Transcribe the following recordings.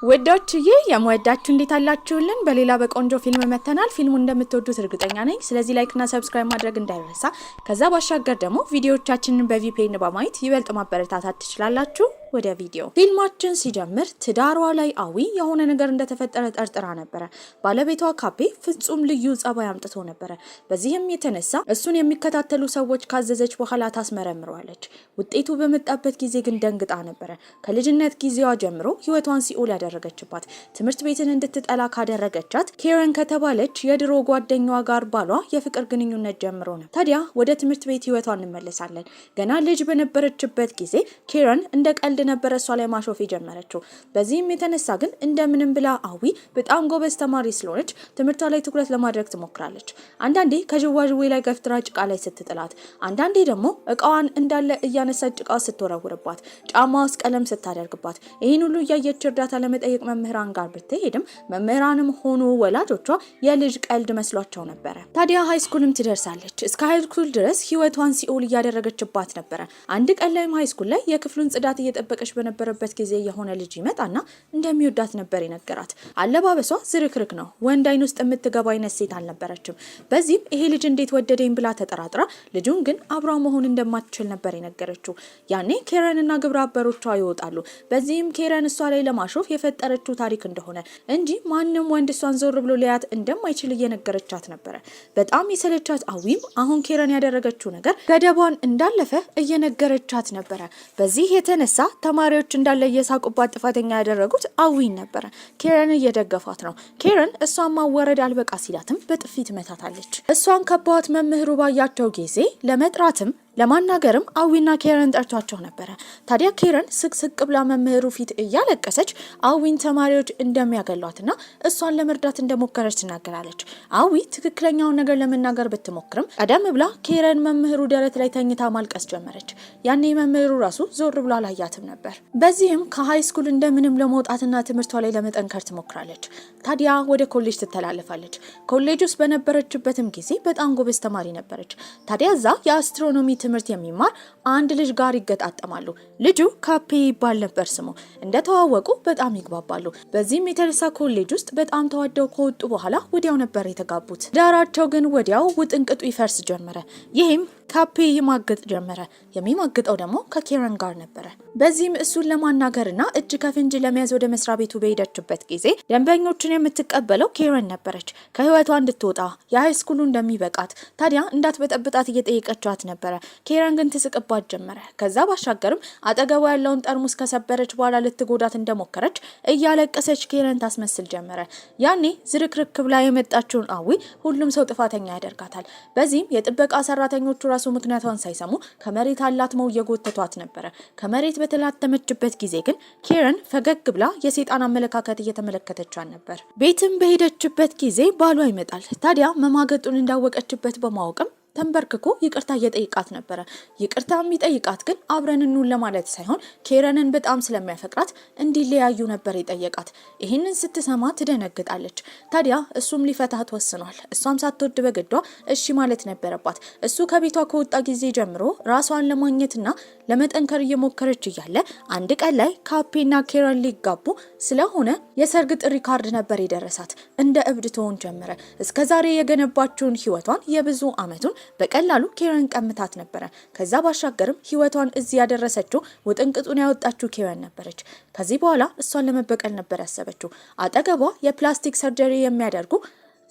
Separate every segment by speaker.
Speaker 1: ወዳችዬ የምወዳችሁ እንዴት አላችሁልን? በሌላ በቆንጆ ፊልም መተናል። ፊልሙን እንደምትወዱት እርግጠኛ ነኝ። ስለዚህ ላይክ እና ሰብስክራይብ ማድረግ እንዳይረሳ። ከዛ ባሻገር ደግሞ ቪዲዮዎቻችንን በቪፒኤን በማየት ይበልጥ ማበረታታት ትችላላችሁ። ወደ ቪዲዮ ፊልማችን ሲጀምር ትዳሯ ላይ አዊ የሆነ ነገር እንደተፈጠረ ጠርጥራ ነበር። ባለቤቷ ካፔ ፍጹም ልዩ ጸባይ አምጥቶ ነበር። በዚህም የተነሳ እሱን የሚከታተሉ ሰዎች ካዘዘች በኋላ ታስመረምረዋለች። ውጤቱ በመጣበት ጊዜ ግን ደንግጣ ነበር። ከልጅነት ጊዜዋ ጀምሮ ህይወቷን ሲኦል ያደረገችባት ትምህርት ቤትን እንድትጠላ ካደረገቻት ኬረን ከተባለች የድሮ ጓደኛዋ ጋር ባሏ የፍቅር ግንኙነት ጀምሮ ነው። ታዲያ ወደ ትምህርት ቤት ህይወቷን እንመለሳለን። ገና ልጅ በነበረችበት ጊዜ ኬረን እንደ ቀልድ ነበር እሷ ላይ ማሾፍ የጀመረችው። በዚህም የተነሳ ግን እንደምንም ብላ አዊ በጣም ጎበዝ ተማሪ ስለሆነች ትምህርቷ ላይ ትኩረት ለማድረግ ትሞክራለች። አንዳንዴ ከጅዋጅዌ ላይ ገፍትራ ጭቃ ላይ ስትጥላት፣ አንዳንዴ ደግሞ እቃዋን እንዳለ እያነሳች ጭቃ ስትወረውርባት፣ ጫማ ውስጥ ቀለም ስታደርግባት፣ ይህን ሁሉ እያየች እርዳታ ለመጠየቅ መምህራን ጋር ብትሄድም መምህራንም ሆኑ ወላጆቿ የልጅ ቀልድ መስሏቸው ነበረ። ታዲያ ሃይስኩልም ትደርሳለች። እስከ ሃይስኩል ድረስ ህይወቷን ሲኦል እያደረገችባት ነበረ። አንድ ቀን ላይም ሃይስኩል ላይ የክፍሉን ጽዳት እየጠበቀች በነበረበት ጊዜ የሆነ ልጅ ይመጣና እንደሚወዳት ነበር የነገራት። አለባበሷ ዝርክርክ ነው። ወንድ አይን ውስጥ የምትገባ አይነት ሴት አልነበረችም። በዚህም ይሄ ልጅ እንዴት ወደደኝ ብላ ተጠራጥራ ልጁን ግን አብራው መሆን እንደማትችል ነበር የነገረችው። ያኔ ኬረን እና ግብረ አበሮቿ ይወጣሉ። በዚህም ኬረን እሷ ላይ ለማሾፍ የፈጠረችው ታሪክ እንደሆነ እንጂ ማንም ወንድ እሷን ዞር ብሎ ሊያት እንደማይችል እየነገረቻት ነበር። በጣም የሰለቻት አዊም አሁን ኬረን ያደረገችው ነገር ገደቧን እንዳለፈ እየነገረቻት ነበር። በዚህ የተነሳ ተማሪዎች እንዳለ እየሳቁባት ጥፋተኛ ያደረጉት አዊን ነበር። ኬረን እየደገፋት ነው። ኬረን እሷን ማወረድ አልበቃ ሲላትም በጥፊት መታታለች። እሷን ከቧት መምህሩ ባያቸው ጊዜ ለመጥራትም ለማናገርም አዊና ኬረን ጠርቷቸው ነበር። ታዲያ ኬረን ስቅስቅ ብላ መምህሩ ፊት እያለቀሰች አዊን ተማሪዎች እንደሚያገሏትና እሷን ለመርዳት እንደሞከረች ትናገራለች። አዊ ትክክለኛውን ነገር ለመናገር ብትሞክርም ቀደም ብላ ኬረን መምህሩ ደረት ላይ ተኝታ ማልቀስ ጀመረች። ያኔ መምህሩ ራሱ ዞር ብሎ አላያትም ነበር። በዚህም ከሃይስኩል እንደምንም ለመውጣትና ትምህርቷ ላይ ለመጠንከር ትሞክራለች። ታዲያ ወደ ኮሌጅ ትተላለፋለች። ኮሌጅ ውስጥ በነበረችበትም ጊዜ በጣም ጎበዝ ተማሪ ነበረች። ታዲያ እዛ የአስትሮኖሚ ትምህርት የሚማር አንድ ልጅ ጋር ይገጣጠማሉ። ልጁ ካፔ ይባል ነበር ስሙ። እንደተዋወቁ በጣም ይግባባሉ። በዚህም የተነሳ ኮሌጅ ውስጥ በጣም ተዋደው ከወጡ በኋላ ወዲያው ነበር የተጋቡት። ዳራቸው ግን ወዲያው ውጥንቅጡ ይፈርስ ጀመረ። ይህም ካፔ ይማግጥ ጀመረ። የሚማግጠው ደግሞ ከኬረን ጋር ነበረ። በዚህም እሱን ለማናገርና እጅ ከፍንጅ ለመያዝ ወደ መስሪያ ቤቱ በሄደችበት ጊዜ ደንበኞችን የምትቀበለው ኬረን ነበረች። ከህይወቷ እንድትወጣ የሃይስኩሉ እንደሚበቃት ታዲያ እንዳትበጠብጣት እየጠየቀቻት ነበረ። ኬረን ግን ትስቅባት ጀመረ። ከዛ ባሻገርም አጠገቧ ያለውን ጠርሙስ ከሰበረች በኋላ ልትጎዳት እንደሞከረች እያለቀሰች ኬረን ታስመስል ጀመረ። ያኔ ዝርክርክ ብላ የመጣችውን አዊ ሁሉም ሰው ጥፋተኛ ያደርጋታል። በዚህም የጥበቃ ሰራተኞቹ ራሱ ምክንያቷን ሳይሰሙ ከመሬት አላትመው እየጎተቷት ነበረ። ከመሬት በተላተመችበት ጊዜ ግን ኬረን ፈገግ ብላ የሰይጣን አመለካከት እየተመለከተቻት ነበር። ቤትም በሄደችበት ጊዜ ባሏ ይመጣል። ታዲያ መማገጡን እንዳወቀችበት በማወቅም ተንበርክኮ ይቅርታ እየጠይቃት ነበረ። ይቅርታ የሚጠይቃት ግን አብረን እንሁን ለማለት ሳይሆን ኬረንን በጣም ስለሚያፈቅራት እንዲለያዩ ነበር የጠየቃት። ይህንን ስትሰማ ትደነግጣለች። ታዲያ እሱም ሊፈታት ወስኗል። እሷም ሳትወድ በግዷ እሺ ማለት ነበረባት። እሱ ከቤቷ ከወጣ ጊዜ ጀምሮ ራሷን ለማግኘትና ለመጠንከር እየሞከረች እያለ አንድ ቀን ላይ ካፔና ኬረን ሊጋቡ ስለሆነ የሰርግ ጥሪ ካርድ ነበር የደረሳት። እንደ እብድ ትሆን ጀመረ። እስከዛሬ የገነባችውን ህይወቷን የብዙ አመቱን በቀላሉ ኬረን ቀምታት ነበረ። ከዛ ባሻገርም ህይወቷን እዚህ ያደረሰችው ውጥንቅጡን ያወጣችው ኬረን ነበረች። ከዚህ በኋላ እሷን ለመበቀል ነበር ያሰበችው። አጠገቧ የፕላስቲክ ሰርጀሪ የሚያደርጉ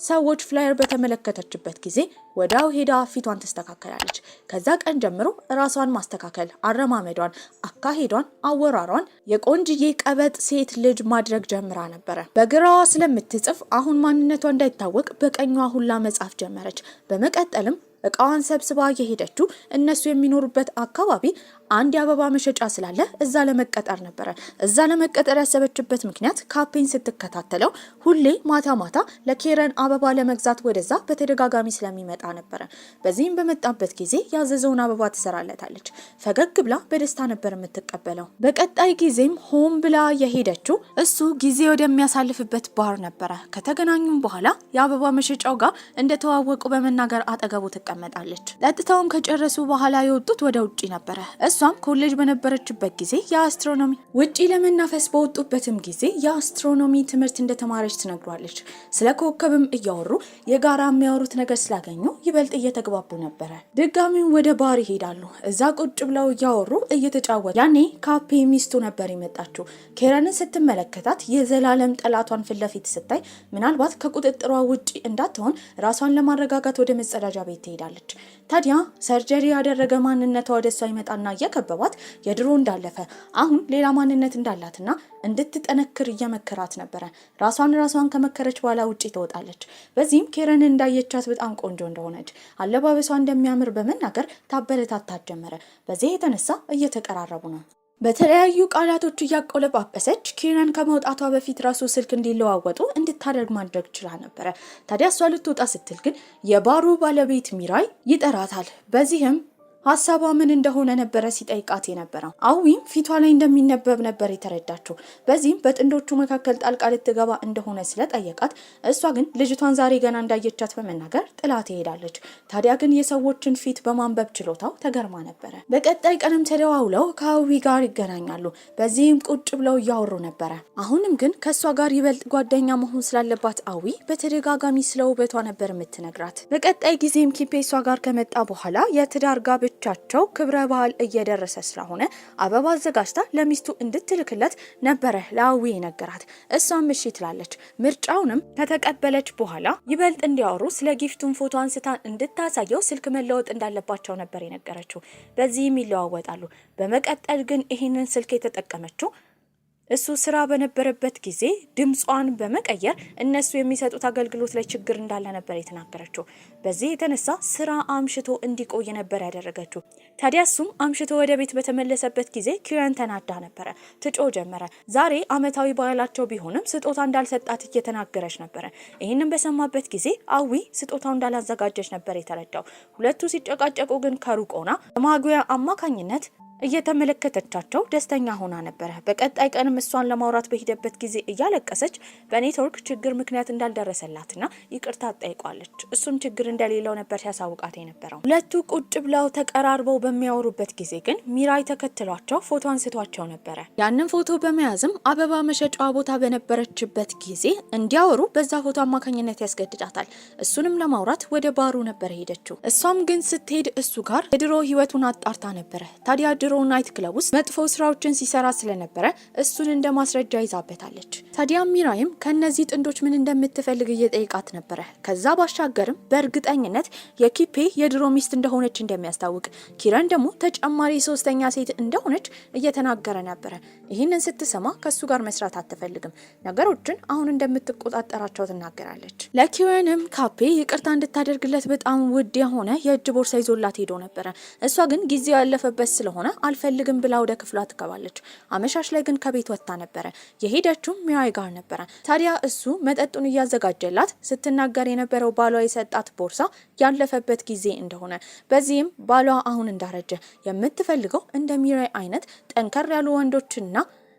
Speaker 1: ሰዎች ፍላየር በተመለከተችበት ጊዜ ወዳው ሄዳ ፊቷን ተስተካከላለች። ከዛ ቀን ጀምሮ ራሷን ማስተካከል፣ አረማመዷን፣ አካሄዷን፣ አወራሯን የቆንጅዬ ቀበጥ ሴት ልጅ ማድረግ ጀምራ ነበረ። በግራዋ ስለምትጽፍ አሁን ማንነቷ እንዳይታወቅ በቀኟ ሁላ መጻፍ ጀመረች። በመቀጠልም እቃዋን ሰብስባ የሄደችው እነሱ የሚኖሩበት አካባቢ አንድ የአበባ መሸጫ ስላለ እዛ ለመቀጠር ነበረ። እዛ ለመቀጠር ያሰበችበት ምክንያት ካፔን ስትከታተለው ሁሌ ማታ ማታ ለኬረን አበባ ለመግዛት ወደዛ በተደጋጋሚ ስለሚመጣ ነበረ። በዚህም በመጣበት ጊዜ ያዘዘውን አበባ ትሰራለታለች። ፈገግ ብላ በደስታ ነበር የምትቀበለው። በቀጣይ ጊዜም ሆም ብላ የሄደችው እሱ ጊዜ ወደሚያሳልፍበት ባር ነበረ። ከተገናኙም በኋላ የአበባ መሸጫው ጋር እንደተዋወቁ በመናገር አጠገቡ ትቀመጣለች። ጠጥታውን ከጨረሱ በኋላ የወጡት ወደ ውጪ ነበረ። እሷም ኮሌጅ በነበረችበት ጊዜ የአስትሮኖሚ ውጪ ለመናፈስ በወጡበትም ጊዜ የአስትሮኖሚ ትምህርት እንደተማረች ትነግሯለች። ስለ ኮከብም እያወሩ የጋራ የሚያወሩት ነገር ስላገኙ ይበልጥ እየተግባቡ ነበረ። ድጋሚው ወደ ባር ይሄዳሉ። እዛ ቁጭ ብለው እያወሩ እየተጫወቱ ያኔ ካፔ ሚስቱ ነበር የመጣችው። ኬረንን ስትመለከታት የዘላለም ጠላቷን ፊት ለፊት ስታይ ምናልባት ከቁጥጥሯ ውጪ እንዳትሆን ራሷን ለማረጋጋት ወደ መጸዳጃ ቤት ትሄዳለች። ታዲያ ሰርጀሪ ያደረገ ማንነቷ ወደሷ ይመጣና እየከበባት የድሮ እንዳለፈ አሁን ሌላ ማንነት እንዳላትና እንድትጠነክር እየመከራት ነበረ። ራሷን ከመከረች በኋላ ውጪ ትወጣለች። በዚህም ኬረንን እንዳየቻት በጣም ቆንጆ እንደሆነች አለባበሷ እንደሚያምር በመናገር ታበረታታት ጀመረ። በዚህ የተነሳ እየተቀራረቡ ነው። በተለያዩ ቃላቶች እያቆለጳጰሰች ኬረን ከመውጣቷ በፊት ራሱ ስልክ እንዲለዋወጡ እንድታደርግ ማድረግ ችላ ነበረ። ታዲያ እሷ ልትወጣ ስትል ግን የባሩ ባለቤት ሚራይ ይጠራታል። በዚህም ሀሳቧ ምን እንደሆነ ነበረ ሲጠይቃት የነበረው። አዊም ፊቷ ላይ እንደሚነበብ ነበር የተረዳችው። በዚህም በጥንዶቹ መካከል ጣልቃ ልትገባ እንደሆነ ስለጠየቃት እሷ ግን ልጅቷን ዛሬ ገና እንዳየቻት በመናገር ጥላት ትሄዳለች። ታዲያ ግን የሰዎችን ፊት በማንበብ ችሎታው ተገርማ ነበረ። በቀጣይ ቀንም ተደዋውለው ከአዊ ጋር ይገናኛሉ። በዚህም ቁጭ ብለው እያወሩ ነበረ። አሁንም ግን ከእሷ ጋር ይበልጥ ጓደኛ መሆን ስላለባት አዊ በተደጋጋሚ ስለ ውበቷ ነበር የምትነግራት። በቀጣይ ጊዜም ኪፔ እሷ ጋር ከመጣ በኋላ የትዳር ቻቸው ክብረ በዓል እየደረሰ ስለሆነ አበባ አዘጋጅታ ለሚስቱ እንድትልክለት ነበረ ለአዊ ነገራት። እሷም እሺ ትላለች። ምርጫውንም ከተቀበለች በኋላ ይበልጥ እንዲያወሩ ስለ ጊፍቱን ፎቶ አንስታ እንድታሳየው ስልክ መለወጥ እንዳለባቸው ነበር የነገረችው። በዚህም ይለዋወጣሉ። በመቀጠል ግን ይህንን ስልክ የተጠቀመችው እሱ ስራ በነበረበት ጊዜ ድምጿን በመቀየር እነሱ የሚሰጡት አገልግሎት ላይ ችግር እንዳለ ነበር የተናገረችው። በዚህ የተነሳ ስራ አምሽቶ እንዲቆይ ነበር ያደረገችው። ታዲያ እሱም አምሽቶ ወደ ቤት በተመለሰበት ጊዜ ኪረን ተናዳ ነበረ። ትጮ ጀመረ። ዛሬ አመታዊ ባህላቸው ቢሆንም ስጦታ እንዳልሰጣት እየተናገረች ነበረ። ይህንን በሰማበት ጊዜ አዊ ስጦታው እንዳላዘጋጀች ነበር የተረዳው። ሁለቱ ሲጨቃጨቁ ግን ከሩቅ ሆና በማጉያ አማካኝነት እየተመለከተቻቸው ደስተኛ ሆና ነበረ። በቀጣይ ቀንም እሷን ለማውራት በሄደበት ጊዜ እያለቀሰች በኔትወርክ ችግር ምክንያት እንዳልደረሰላትና ይቅርታ ጠይቋለች። እሱም ችግር እንደሌለው ነበር ሲያሳውቃት የነበረው። ሁለቱ ቁጭ ብለው ተቀራርበው በሚያወሩበት ጊዜ ግን ሚራይ ተከትሏቸው ፎቶ አንስቷቸው ነበረ። ያንን ፎቶ በመያዝም አበባ መሸጫ ቦታ በነበረችበት ጊዜ እንዲያወሩ በዛ ፎቶ አማካኝነት ያስገድዳታል። እሱንም ለማውራት ወደ ባሩ ነበር ሄደችው። እሷም ግን ስትሄድ እሱ ጋር የድሮ ህይወቱን አጣርታ ነበረ። ታዲያ ናይት ክለብ ውስጥ መጥፎ ስራዎችን ሲሰራ ስለነበረ እሱን እንደ ማስረጃ ይዛበታለች። ታዲያ ሚራይም ከነዚህ ጥንዶች ምን እንደምትፈልግ እየጠየቃት ነበረ። ከዛ ባሻገርም በእርግጠኝነት የኪፔ የድሮ ሚስት እንደሆነች እንደሚያስታውቅ፣ ኪረን ደግሞ ተጨማሪ ሶስተኛ ሴት እንደሆነች እየተናገረ ነበረ። ይህንን ስትሰማ ከሱ ጋር መስራት አትፈልግም። ነገሮችን አሁን እንደምትቆጣጠራቸው ትናገራለች። ለኪረንም ካፔ ይቅርታ እንድታደርግለት በጣም ውድ የሆነ የእጅ ቦርሳ ይዞላት ሄዶ ነበረ። እሷ ግን ጊዜው ያለፈበት ስለሆነ አልፈልግም ብላ ወደ ክፍሏ ትገባለች። አመሻሽ ላይ ግን ከቤት ወጥታ ነበረ። የሄደችው ሚራይ ጋር ነበረ። ታዲያ እሱ መጠጡን እያዘጋጀላት ስትናገር የነበረው ባሏ የሰጣት ቦርሳ ያለፈበት ጊዜ እንደሆነ፣ በዚህም ባሏ አሁን እንዳረጀ የምትፈልገው እንደ ሚራይ አይነት ጠንከር ያሉ ወንዶችና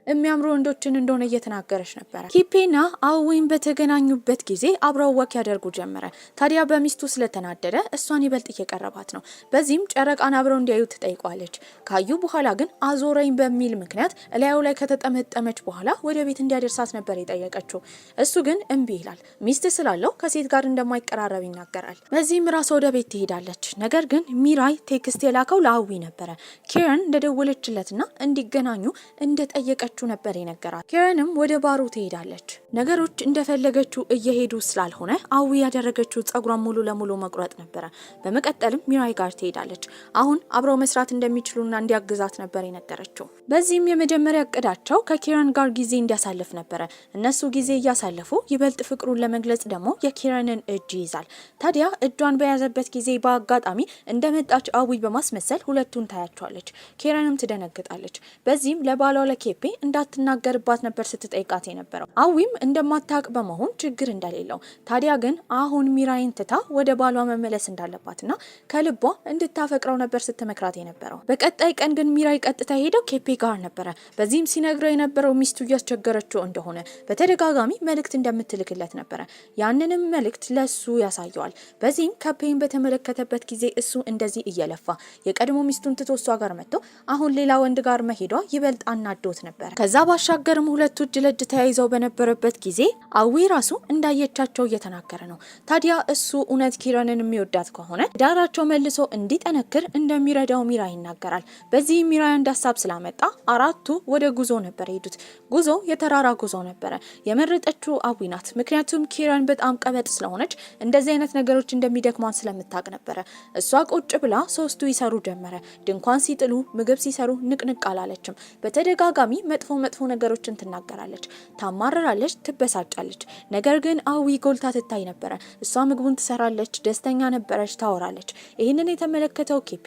Speaker 1: የሚያምሩ ወንዶችን እንደሆነ እየተናገረች ነበረ። ኪፔና አዊን በተገናኙበት ጊዜ አብረው ወክ ያደርጉ ጀመረ። ታዲያ በሚስቱ ስለተናደደ እሷን ይበልጥ እየቀረባት ነው። በዚህም ጨረቃን አብረው እንዲያዩ ትጠይቋለች። ካዩ በኋላ ግን አዞረኝ በሚል ምክንያት እላዩ ላይ ከተጠመጠመች በኋላ ወደ ቤት እንዲያደርሳት ነበር የጠየቀችው። እሱ ግን እምቢ ይላል። ሚስት ስላለው ከሴት ጋር እንደማይቀራረብ ይናገራል። በዚህም ራሷ ወደ ቤት ትሄዳለች። ነገር ግን ሚራይ ቴክስት የላከው ለአዊ ነበረ። ኬረን እንደደወለችለትና እንዲገናኙ እንደጠየቀች ነበር የነገራት። ኬረንም ወደ ባሩ ትሄዳለች። ነገሮች እንደፈለገችው እየሄዱ ስላልሆነ አዊ ያደረገችው ጸጉሯን ሙሉ ለሙሉ መቁረጥ ነበረ። በመቀጠልም ሚራይ ጋር ትሄዳለች። አሁን አብረው መስራት እንደሚችሉና እንዲያግዛት ነበር የነገረችው። በዚህም የመጀመሪያ እቅዳቸው ከኬረን ጋር ጊዜ እንዲያሳልፍ ነበረ። እነሱ ጊዜ እያሳለፉ ይበልጥ ፍቅሩን ለመግለጽ ደግሞ የኬረንን እጅ ይይዛል። ታዲያ እጇን በያዘበት ጊዜ በአጋጣሚ እንደመጣች አዊ በማስመሰል ሁለቱን ታያቸዋለች። ኬረንም ትደነግጣለች። በዚህም ለባሏ ለኬፔ እንዳትናገርባት ነበር ስትጠይቃት የነበረው። አዊም እንደማታውቅ በመሆን ችግር እንደሌለው ታዲያ ግን አሁን ሚራይን ትታ ወደ ባሏ መመለስ እንዳለባትና ከልቧ እንድታፈቅረው ነበር ስትመክራት የነበረው። በቀጣይ ቀን ግን ሚራይ ቀጥታ ሄደው ኬፔ ጋር ነበረ። በዚህም ሲነግረው የነበረው ሚስቱ እያስቸገረችው እንደሆነ በተደጋጋሚ መልእክት እንደምትልክለት ነበረ። ያንንም መልእክት ለሱ ያሳየዋል። በዚህም ካፔን በተመለከተበት ጊዜ እሱ እንደዚህ እየለፋ የቀድሞ ሚስቱን ትቶ እሷ ጋር መጥቶ አሁን ሌላ ወንድ ጋር መሄዷ ይበልጥ አናዶት ነበር። ከዛ ባሻገርም ሁለቱ እጅ ለእጅ ተያይዘው በነበረበት ጊዜ አዊ ራሱ እንዳየቻቸው እየተናገረ ነው። ታዲያ እሱ እውነት ኪረንን የሚወዳት ከሆነ ዳራቸው መልሶ እንዲጠነክር እንደሚረዳው ሚራ ይናገራል። በዚህ ሚራ አንድ ሀሳብ ስላመጣ አራቱ ወደ ጉዞ ነበር ሄዱት። ጉዞ የተራራ ጉዞ ነበረ። የመረጠችው አዊ ናት። ምክንያቱም ኪረን በጣም ቀበጥ ስለሆነች እንደዚህ አይነት ነገሮች እንደሚደክሟን ስለምታውቅ ነበረ። እሷ ቁጭ ብላ ሶስቱ ይሰሩ ጀመረ። ድንኳን ሲጥሉ፣ ምግብ ሲሰሩ ንቅንቅ አላለችም። በተደጋጋሚ መጥፎ ነገሮችን ትናገራለች፣ ታማረራለች፣ ትበሳጫለች። ነገር ግን አዊ ጎልታ ትታይ ነበረ። እሷ ምግቡን ትሰራለች፣ ደስተኛ ነበረች፣ ታወራለች። ይህንን የተመለከተው ኬፔ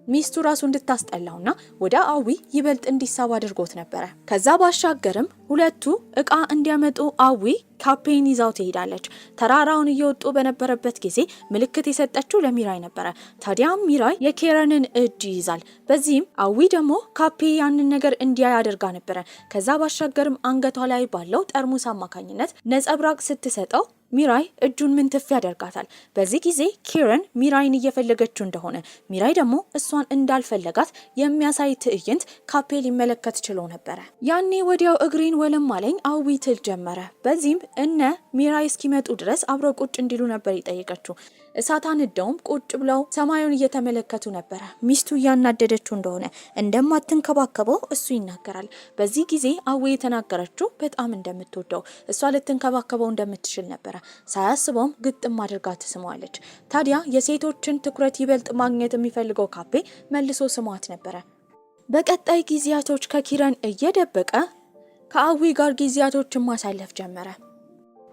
Speaker 1: ሚስቱ ራሱ እንድታስጠላውና ወደ አዊ ይበልጥ እንዲሳብ አድርጎት ነበረ። ከዛ ባሻገርም ሁለቱ እቃ እንዲያመጡ አዊ ካፔን ይዛው ትሄዳለች። ተራራውን እየወጡ በነበረበት ጊዜ ምልክት የሰጠችው ለሚራይ ነበረ። ታዲያ ሚራይ የኪረንን እጅ ይይዛል። በዚህም አዊ ደግሞ ካፔ ያንን ነገር እንዲያይ አድርጋ ነበረ። ከዛ ባሻገርም አንገቷ ላይ ባለው ጠርሙስ አማካኝነት ነጸብራቅ ስትሰጠው ሚራይ እጁን ምንትፍ ያደርጋታል። በዚህ ጊዜ ኪረን ሚራይን እየፈለገችው እንደሆነ ሚራይ ደግሞ እሷን እንዳልፈለጋት የሚያሳይ ትዕይንት ካፔ ሊመለከት ችሎ ነበረ። ያኔ ወዲያው እግሬን ወለም አለኝ አዊ ትል ጀመረ። በዚህም እነ ሚራይ እስኪመጡ ድረስ አብረው ቁጭ እንዲሉ ነበር የጠየቀችው። እሳት አንደውም ቁጭ ብለው ሰማዩን እየተመለከቱ ነበረ። ሚስቱ እያናደደችው እንደሆነ እንደማትንከባከበው እሱ ይናገራል። በዚህ ጊዜ አዊ የተናገረችው በጣም እንደምትወደው እሷ ልትንከባከበው እንደምትችል ነበረ። ሳያስበውም ግጥም አድርጋ ትስመዋለች። ታዲያ የሴቶችን ትኩረት ይበልጥ ማግኘት የሚፈልገው ካፔ መልሶ ስሟት ነበረ። በቀጣይ ጊዜያቶች ከኪረን እየደበቀ ከአዊ ጋር ጊዜያቶችን ማሳለፍ ጀመረ።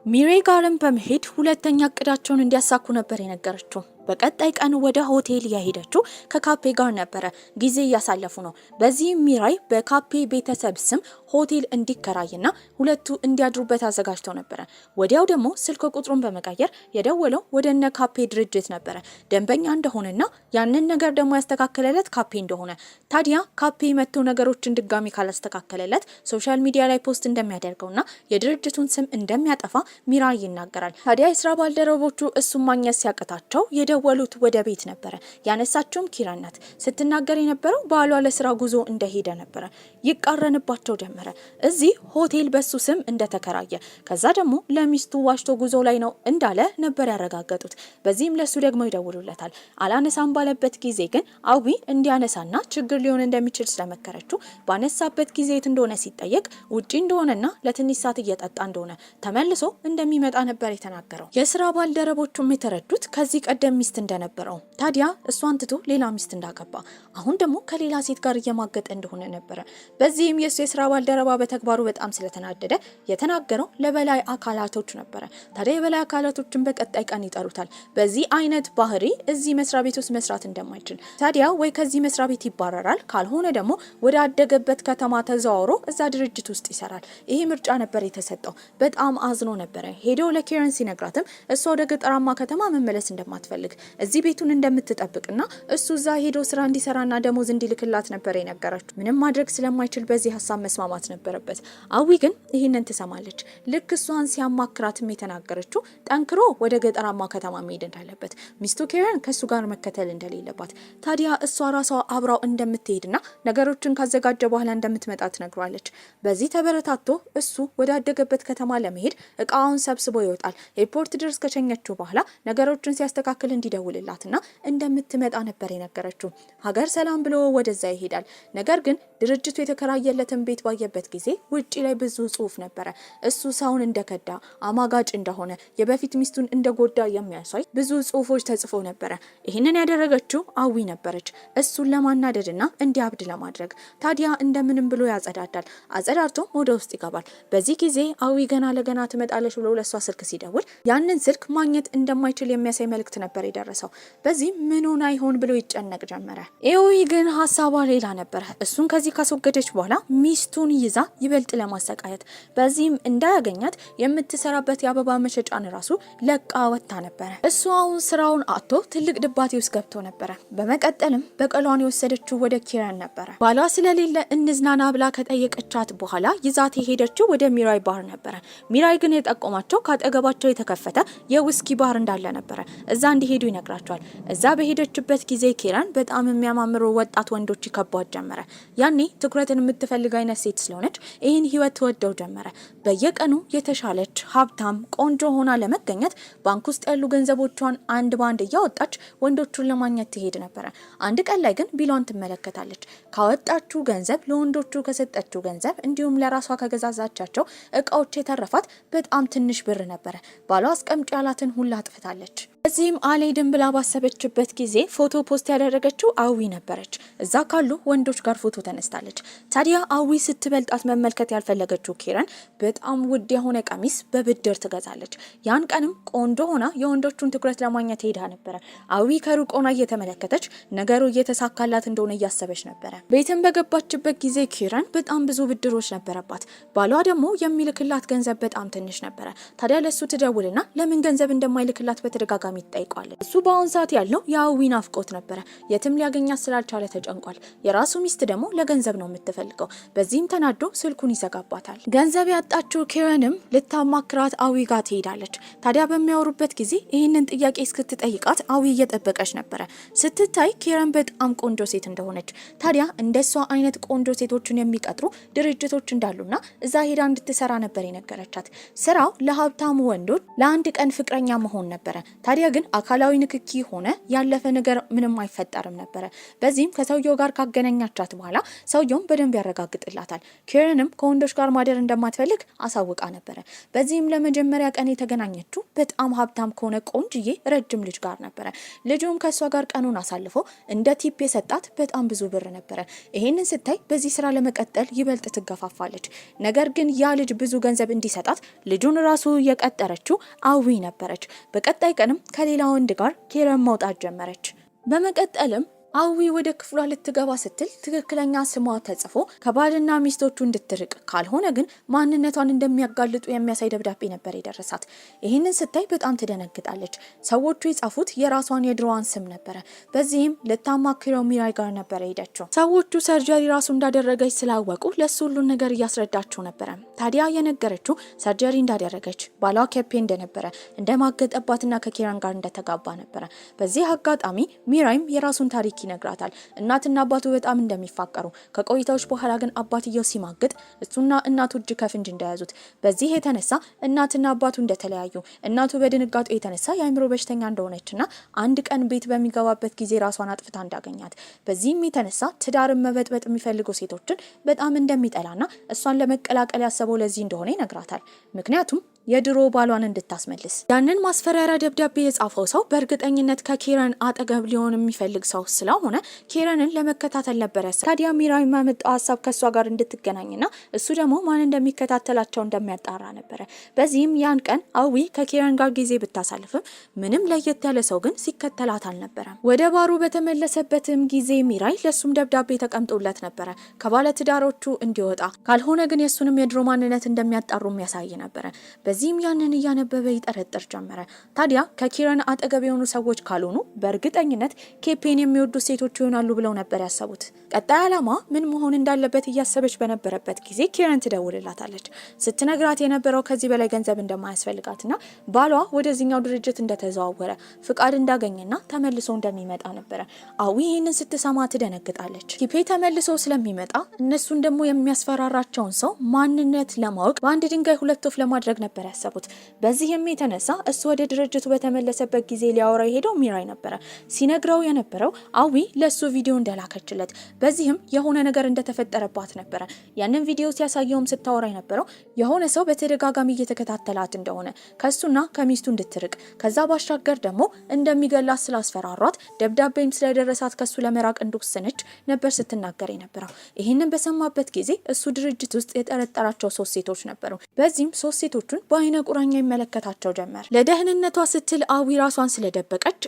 Speaker 1: ሚሬ ጋርም በመሄድ ሁለተኛ እቅዳቸውን እንዲያሳኩ ነበር የነገረችው። በቀጣይ ቀን ወደ ሆቴል ያሄደችው ከካፔ ጋር ነበረ። ጊዜ እያሳለፉ ነው። በዚህ ሚራይ በካፔ ቤተሰብ ስም ሆቴል እንዲከራይና ሁለቱ እንዲያድሩበት አዘጋጅተው ነበረ። ወዲያው ደግሞ ስልክ ቁጥሩን በመቀየር የደወለው ወደነ ካፔ ድርጅት ነበረ። ደንበኛ እንደሆነና ያንን ነገር ደግሞ ያስተካከለለት ካፔ እንደሆነ። ታዲያ ካፔ መጥቶ ነገሮችን ድጋሚ ካላስተካከለለት ሶሻል ሚዲያ ላይ ፖስት እንደሚያደርገውና የድርጅቱን ስም እንደሚያጠፋ ሚራይ ይናገራል። ታዲያ የስራ ባልደረቦቹ እሱን ማግኘት ሲያቅታቸው የደወሉት ወደ ቤት ነበረ። ያነሳቸውም ኪረን ናት። ስትናገር የነበረው ባሏ ለስራ ጉዞ እንደሄደ ነበረ። ይቃረንባቸው ጀመረ። እዚህ ሆቴል በሱ ስም እንደተከራየ ከዛ ደግሞ ለሚስቱ ዋሽቶ ጉዞ ላይ ነው እንዳለ ነበር ያረጋገጡት። በዚህም ለሱ ደግሞ ይደውሉለታል። አላነሳም ባለበት ጊዜ ግን አዊ እንዲያነሳና ችግር ሊሆን እንደሚችል ስለመከረችው ባነሳበት ጊዜ የት እንደሆነ ሲጠየቅ ውጪ እንደሆነና ለትንሽ ሰዓት እየጠጣ እንደሆነ ተመልሶ እንደሚመጣ ነበር የተናገረው። የስራ ባልደረቦቹም የተረዱት ከዚህ ቀደም ሚስት እንደነበረው ታዲያ እሷን ትቶ ሌላ ሚስት እንዳገባ አሁን ደግሞ ከሌላ ሴት ጋር እየማገጠ እንደሆነ ነበረ። በዚህም የሱ የስራ ባልደረባ በተግባሩ በጣም ስለተናደደ የተናገረው ለበላይ አካላቶች ነበረ። ታዲያ የበላይ አካላቶችን በቀጣይ ቀን ይጠሩታል። በዚህ አይነት ባህሪ እዚህ መስሪያ ቤት ውስጥ መስራት እንደማይችል ታዲያ ወይ ከዚህ መስሪያ ቤት ይባረራል፣ ካልሆነ ደግሞ ወደ አደገበት ከተማ ተዘዋውሮ እዛ ድርጅት ውስጥ ይሰራል። ይሄ ምርጫ ነበር የተሰጠው። በጣም አዝኖ ነበረ። ሄዶ ለኪረን ሲነግራትም እሷ ወደ ገጠራማ ከተማ መመለስ እንደማትፈልግ እዚህ ቤቱን እንደምትጠብቅና እሱ እዛ ሄዶ ስራ እንዲሰራና ደሞዝ እንዲልክላት ነበር የነገረችው። ምንም ማድረግ ስለማይችል በዚህ ሀሳብ መስማማት ነበረበት። አዊ ግን ይህንን ትሰማለች። ልክ እሷን ሲያማክራትም የተናገረችው ጠንክሮ ወደ ገጠራማ ከተማ መሄድ እንዳለበት፣ ሚስቱ ኪረን ከሱ ጋር መከተል እንደሌለባት፣ ታዲያ እሷ ራሷ አብራው እንደምትሄድና ነገሮችን ካዘጋጀ በኋላ እንደምትመጣ ትነግሯለች። በዚህ ተበረታቶ እሱ ወደ አደገበት ከተማ ለመሄድ እቃውን ሰብስቦ ይወጣል። ኤርፖርት ድረስ ከሸኘችው በኋላ ነገሮችን ሲያስተካክል እንዲደውልላትና እንደምትመጣ ነበር የነገረችው። ሀገር ሰላም ብሎ ወደዛ ይሄዳል። ነገር ግን ድርጅቱ የተከራየለትን ቤት ባየበት ጊዜ ውጪ ላይ ብዙ ጽሑፍ ነበረ። እሱ ሰውን እንደከዳ፣ አማጋጭ እንደሆነ፣ የበፊት ሚስቱን እንደጎዳ የሚያሳይ ብዙ ጽሑፎች ተጽፎ ነበረ። ይህንን ያደረገችው አዊ ነበረች፣ እሱን ለማናደድና እንዲያብድ ለማድረግ። ታዲያ እንደምንም ብሎ ያጸዳዳል። አጸዳድቶ ወደ ውስጥ ይገባል። በዚህ ጊዜ አዊ ገና ለገና ትመጣለች ብሎ ለሷ ስልክ ሲደውል ያንን ስልክ ማግኘት እንደማይችል የሚያሳይ መልእክት ነበር የደረሰው። በዚህ ምን ሆና ይሆን ብሎ ይጨነቅ ጀመረ። ኤዊ ግን ሀሳቧ ሌላ ነበር። እሱን ከዚህ ካስወገደች በኋላ ሚስቱን ይዛ ይበልጥ ለማሰቃየት በዚህም እንዳያገኛት የምትሰራበት የአበባ መሸጫን ራሱ ለቃ ወጥታ ነበረ። እሱ አሁን ስራውን አጥቶ ትልቅ ድባቴ ውስጥ ገብቶ ነበረ። በመቀጠልም በቀሏን የወሰደችው ወደ ኪረን ነበረ። ባሏ ስለሌለ እንዝናና ብላ ከጠየቀቻት በኋላ ይዛት የሄደችው ወደ ሚራይ ባር ነበረ። ሚራይ ግን የጠቆማቸው ካጠገባቸው የተከፈተ የውስኪ ባር እንዳለ ነበረ። እዛ እንዲሄዱ ይነግራቸዋል። እዛ በሄደችበት ጊዜ ኪረን በጣም የሚያማምሩ ወጣት ወንዶች ይከቧት ጀመረ። ያኔ ትኩረትን የምትፈልግ አይነት ሴት ስለሆነች ይህን ህይወት ትወደው ጀመረ። በየቀኑ የተሻለች ሀብታም ቆንጆ ሆና ለመገኘት ባንክ ውስጥ ያሉ ገንዘቦቿን አንድ ባንድ እያወጣች ወንዶቹን ለማግኘት ትሄድ ነበረ። አንድ ቀን ላይ ግን ቢሏን ትመለከታለች። ካወጣችው ገንዘብ ለወንዶቹ ከሰጠችው ገንዘብ እንዲሁም ለራሷ ከገዛዛቻቸው እቃዎች የተረፋት በጣም ትንሽ ብር ነበረ። ባሏ አስቀምጪ ያላትን ሁላ አጥፍታለች። እዚህም አልሄድም ብላ ባሰበችበት ጊዜ ፎቶ ፖስት ያደረገችው አዊ ነበረች። እዛ ካሉ ወንዶች ጋር ፎቶ ተነስታለች። ታዲያ አዊ ስትበልጣት መመልከት ያልፈለገችው ኪረን በጣም ውድ የሆነ ቀሚስ በብድር ትገዛለች። ያን ቀንም ቆንጆ ሆና የወንዶቹን ትኩረት ለማግኘት ሄዳ ነበረ። አዊ ከሩቅ ሆና እየተመለከተች ነገሩ እየተሳካላት እንደሆነ እያሰበች ነበረ። ቤትን በገባችበት ጊዜ ኪረን በጣም ብዙ ብድሮች ነበረባት። ባሏ ደግሞ የሚልክላት ገንዘብ በጣም ትንሽ ነበረ። ታዲያ ለሱ ትደውልና ለምን ገንዘብ እንደማይልክላት በተደጋጋሚ ይጠይቋል። እሱ በአሁን ሰዓት ያለው የአዊ ናፍቆት ነበረ። የትም ሊያገኛት ስላልቻለ ተጨንቋል። የራሱ ሚስት ደግሞ ለገንዘብ ነው የምትፈልገው። በዚህም ተናዶ ስልኩን ይዘጋባታል። ገንዘብ ያጣችው ኪረንም ልታማክራት አዊ ጋር ትሄዳለች። ታዲያ በሚያወሩበት ጊዜ ይህንን ጥያቄ እስክትጠይቃት አዊ እየጠበቀች ነበረ። ስትታይ ኪረን በጣም ቆንጆ ሴት እንደሆነች፣ ታዲያ እንደሷ አይነት ቆንጆ ሴቶችን የሚቀጥሩ ድርጅቶች እንዳሉና እዛ ሄዳ እንድትሰራ ነበር የነገረቻት። ስራው ለሀብታሙ ወንዶች ለአንድ ቀን ፍቅረኛ መሆን ነበረ። ታዲያ ግን አካላዊ ንክኪ ሆነ ያለፈ ነገር ምንም አይፈጠርም ነበረ። በዚህም ከሰውየው ጋር ካገናኛቻት በኋላ ሰውየውም በደንብ ያረጋግጥላታል። ኪረንም ከወንዶች ጋር ማደር እንደማትፈልግ አሳውቃ ነበረ። በዚህም ለመጀመሪያ ቀን የተገናኘችው በጣም ሀብታም ከሆነ ቆንጅዬ ረጅም ልጅ ጋር ነበረ። ልጁም ከሷ ጋር ቀኑን አሳልፎ እንደ ቲፕ የሰጣት በጣም ብዙ ብር ነበረ። ይሄንን ስታይ በዚህ ስራ ለመቀጠል ይበልጥ ትገፋፋለች። ነገር ግን ያ ልጅ ብዙ ገንዘብ እንዲሰጣት ልጁን ራሱ የቀጠረችው አዊ ነበረች። በቀጣይ ቀንም ከሌላ ወንድ ጋር ኪረን መውጣት ጀመረች። በመቀጠልም አዊ ወደ ክፍሏ ልትገባ ስትል ትክክለኛ ስሟ ተጽፎ ከባልና ሚስቶቹ እንድትርቅ ካልሆነ ግን ማንነቷን እንደሚያጋልጡ የሚያሳይ ደብዳቤ ነበር የደረሳት። ይህንን ስታይ በጣም ትደነግጣለች። ሰዎቹ የጻፉት የራሷን የድሮዋን ስም ነበረ። በዚህም ልታማክረው ሚራይ ጋር ነበረ ሄደችው። ሰዎቹ ሰርጀሪ ራሱ እንዳደረገች ስላወቁ ለሱ ሁሉን ነገር እያስረዳቸው ነበረ። ታዲያ የነገረችው ሰርጀሪ እንዳደረገች ባሏ ኬፔ እንደነበረ እንደማገጠባትና ከኪረን ጋር እንደተጋባ ነበረ። በዚህ አጋጣሚ ሚራይም የራሱን ታሪክ ይነግራታል። እናትና አባቱ በጣም እንደሚፋቀሩ፣ ከቆይታዎች በኋላ ግን አባትየው ሲማግጥ እሱና እናቱ እጅ ከፍንጅ እንደያዙት፣ በዚህ የተነሳ እናትና አባቱ እንደተለያዩ፣ እናቱ በድንጋጤ የተነሳ የአእምሮ በሽተኛ እንደሆነችና አንድ ቀን ቤት በሚገባበት ጊዜ ራሷን አጥፍታ እንዳገኛት፣ በዚህም የተነሳ ትዳርን መበጥበጥ የሚፈልጉ ሴቶችን በጣም እንደሚጠላና እሷን ለመቀላቀል ያሰበው ለዚህ እንደሆነ ይነግራታል። ምክንያቱም የድሮ ባሏን እንድታስመልስ። ያንን ማስፈራሪያ ደብዳቤ የጻፈው ሰው በእርግጠኝነት ከኪረን አጠገብ ሊሆን የሚፈልግ ሰው ስለሆነ ኪረንን ለመከታተል ነበር ያሰበው። ታዲያ ሚራይ የማመጣው ሀሳብ ከሷ ጋር እንድትገናኝና እሱ ደግሞ ማን እንደሚከታተላቸው እንደሚያጣራ ነበረ። በዚህም ያን ቀን አዊ ከኪረን ጋር ጊዜ ብታሳልፍም ምንም ለየት ያለ ሰው ግን ሲከተላት አልነበረም። ወደ ባሩ በተመለሰበትም ጊዜ ሚራይ ለሱም ደብዳቤ ተቀምጦለት ነበረ ከባለ ትዳሮቹ እንዲወጣ፣ ካልሆነ ግን የሱንም የድሮ ማንነት እንደሚያጣሩ የሚያሳይ ነበረ። በዚህም ያንን እያነበበ ይጠረጥር ጀመረ። ታዲያ ከኪረን አጠገብ የሆኑ ሰዎች ካልሆኑ በእርግጠኝነት ኬፔን የሚወዱ ሴቶች ይሆናሉ ብለው ነበር ያሰቡት። ቀጣይ ዓላማ ምን መሆን እንዳለበት እያሰበች በነበረበት ጊዜ ኪረን ትደውልላታለች። ስትነግራት የነበረው ከዚህ በላይ ገንዘብ እንደማያስፈልጋትና ባሏ ወደዚህኛው ድርጅት እንደተዘዋወረ ፍቃድ እንዳገኘና ተመልሶ እንደሚመጣ ነበረ። አዊ ይህንን ስትሰማ ትደነግጣለች። ኬፔ ተመልሶ ስለሚመጣ እነሱን ደግሞ የሚያስፈራራቸውን ሰው ማንነት ለማወቅ በአንድ ድንጋይ ሁለት ወፍ ለማድረግ ነበር ያሰቡት። በዚህም የተነሳ እሱ ወደ ድርጅቱ በተመለሰበት ጊዜ ሊያወራ የሄደው ሚራይ ነበረ። ሲነግረው የነበረው አዊ ለሱ ቪዲዮ እንደላከችለት፣ በዚህም የሆነ ነገር እንደተፈጠረባት ነበረ። ያንን ቪዲዮ ሲያሳየውም ስታወራ የነበረው የሆነ ሰው በተደጋጋሚ እየተከታተላት እንደሆነ፣ ከሱና ከሚስቱ እንድትርቅ፣ ከዛ ባሻገር ደግሞ እንደሚገላት ስላስፈራሯት ደብዳቤም ስለደረሳት ከሱ ለመራቅ እንደወሰነች ነበር ስትናገር የነበረው። ይህንን በሰማበት ጊዜ እሱ ድርጅት ውስጥ የጠረጠራቸው 3 ሴቶች ነበሩ። በዚህም 3 ሴቶቹን በአይነ ቁራኛ ይመለከታቸው ጀመር። ለደህንነቷ ስትል አዊ ራሷን ስለደበቀች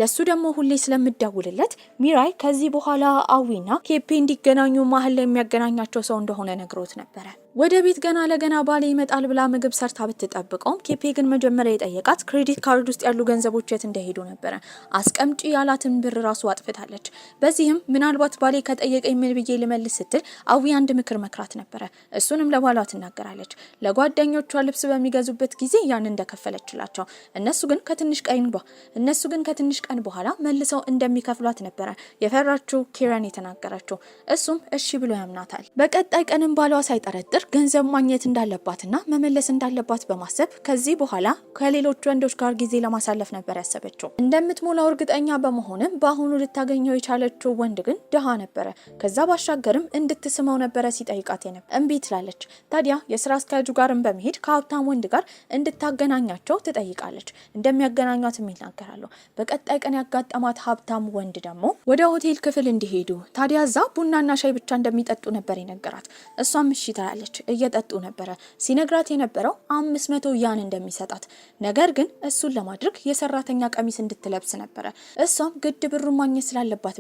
Speaker 1: ለሱ ደግሞ ሁሌ ስለምደውልለት ሚራይ ከዚህ በኋላ አዊና ኬፔ እንዲገናኙ መሀል ላይ የሚያገናኛቸው ሰው እንደሆነ ነግሮት ነበረ። ወደ ቤት ገና ለገና ባሌ ይመጣል ብላ ምግብ ሰርታ ብትጠብቀውም ኬፔ ግን መጀመሪያ የጠየቃት ክሬዲት ካርድ ውስጥ ያሉ ገንዘቦች የት እንደሄዱ ነበረ። አስቀምጪ ያላትን ብር ራሱ አጥፍታለች። በዚህም ምናልባት ባሌ ከጠየቀኝ ምን ብዬ ልመልስ ስትል አዊ አንድ ምክር መክራት ነበረ። እሱንም ለባሏ ትናገራለች። ለጓደኞቿ ልብስ በሚገዙበት ጊዜ ያን እንደከፈለችላቸው እነሱ ግን ከትንሽ ቀን በኋላ መልሰው እንደሚከፍሏት ነበረ የፈራችው ኬረን የተናገረችው። እሱም እሺ ብሎ ያምናታል። በቀጣይ ቀንም ባሏ ሳይጠረጥር ገንዘብ ማግኘት እንዳለባትና መመለስ እንዳለባት በማሰብ ከዚህ በኋላ ከሌሎች ወንዶች ጋር ጊዜ ለማሳለፍ ነበር ያሰበችው። እንደምትሞላው እርግጠኛ በመሆንም በአሁኑ ልታገኘው የቻለችው ወንድ ግን ድሃ ነበረ። ከዛ ባሻገርም እንድትስመው ነበረ ሲጠይቃት እምቢ ትላለች። ታዲያ የስራ አስኪያጁ ጋርም በመሄድ ከሀብታም ወንድ ጋር እንድታገናኛቸው ትጠይቃለች። እንደሚያገናኟትም ይናገራሉ። በቀጣይ ቀን ያጋጠማት ሀብታም ወንድ ደግሞ ወደ ሆቴል ክፍል እንዲሄዱ፣ ታዲያ እዛ ቡናና ሻይ ብቻ እንደሚጠጡ ነበር የነገራት። እሷም እሺ ትላለች። እየጠጡ ነበረ። ሲነግራት የነበረው 500 ያን እንደሚሰጣት፣ ነገር ግን እሱን ለማድረግ የሰራተኛ ቀሚስ እንድትለብስ ነበረ። እሷም ግድ ብሩን ማግኘት ስላለባት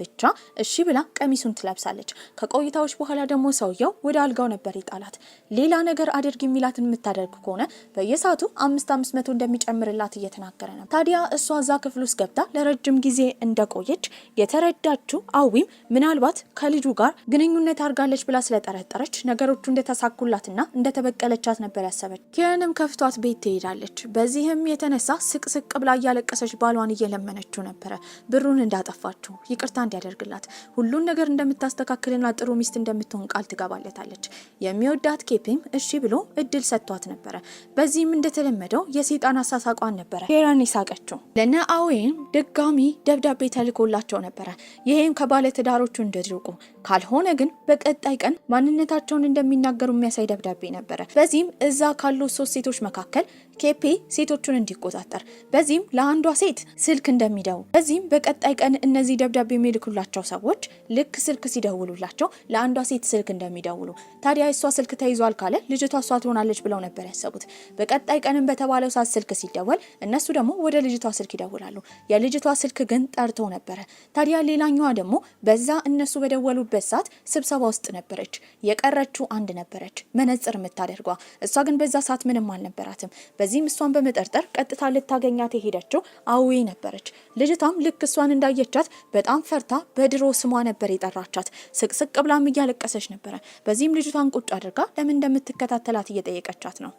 Speaker 1: ብቻ እሺ ብላ ቀሚሱን ትለብሳለች። ከቆይታዎች በኋላ ደግሞ ሰውየው ወደ አልጋው ነበር ይጣላት። ሌላ ነገር አድርግ የሚላትን የምታደርግ ከሆነ በየሰዓቱ 500 እንደሚጨምርላት እየተናገረ ነው። ታዲያ እሷ እዛ ክፍል ውስጥ ገብታ ለረጅም ጊዜ እንደቆየች የተረዳችው አዊም ምናልባት ከልጁ ጋር ግንኙነት አድርጋለች ብላ ስለጠረጠረች ነገሮቹ እንደተሳኩላትና እንደተበቀለቻት ነበር ያሰበች። ኬረንም ከፍቷት ቤት ትሄዳለች። በዚህም የተነሳ ስቅስቅ ብላ እያለቀሰች ባሏን እየለመነችው ነበረ ብሩን እንዳጠፋችው ይቅርታ እንዲያደርግላት፣ ሁሉን ነገር እንደምታስተካክልና ጥሩ ሚስት እንደምትሆን ቃል ትገባለታለች። የሚወዳት ኬፔም እሺ ብሎ እድል ሰጥቷት ነበረ። በዚህም እንደተለመደው የሰይጣን አሳሳቋን ነበረ ኬረን ይሳቀችው። ለነ አዌም ድጋሚ ደብዳቤ ተልኮላቸው ነበረ። ይሄም ከባለ ትዳሮቹ እንዲርቁ ካልሆነ ግን በቀጣይ ቀን ማንነታቸውን እንደሚናገሩ የሚያሳይ ደብዳቤ ነበረ። በዚህም እዛ ካሉ 3 ሴቶች መካከል ኬፔ ሴቶቹን እንዲቆጣጠር፣ በዚህም ለአንዷ ሴት ስልክ እንደሚደውል፣ በዚህም በቀጣይ ቀን እነዚህ ደብዳቤ የሚልኩላቸው ሰዎች ልክ ስልክ ሲደውሉላቸው ለአንዷ ሴት ስልክ እንደሚደውሉ፣ ታዲያ እሷ ስልክ ተይዟል ካለ ልጅቷ እሷ ትሆናለች ብለው ነበር ያሰቡት። በቀጣይ ቀንም በተባለው ሰዓት ስልክ ሲደወል እነሱ ደግሞ ወደ ልጅቷ ስልክ ይደውላሉ። የልጅቷ ስልክ ግን ጠርቶ ነበረ። ታዲያ ሌላኛዋ ደግሞ በዛ እነሱ በደወሉበት ሰዓት ስብሰባ ውስጥ ነበረች። የቀረችው አንድ ነበረች መነጽር የምታደርጓ። እሷ ግን በዛ ሰዓት ምንም አልነበራትም። በዚህም እሷን በመጠርጠር ቀጥታ ልታገኛት የሄደችው አዊ ነበረች። ልጅቷም ልክ እሷን እንዳየቻት በጣም ፈርታ በድሮ ስሟ ነበር የጠራቻት። ስቅስቅ ብላም እያለቀሰች ነበረ። በዚህም ልጅቷን ቁጭ አድርጋ ለምን እንደምትከታተላት እየጠየቀቻት ነው።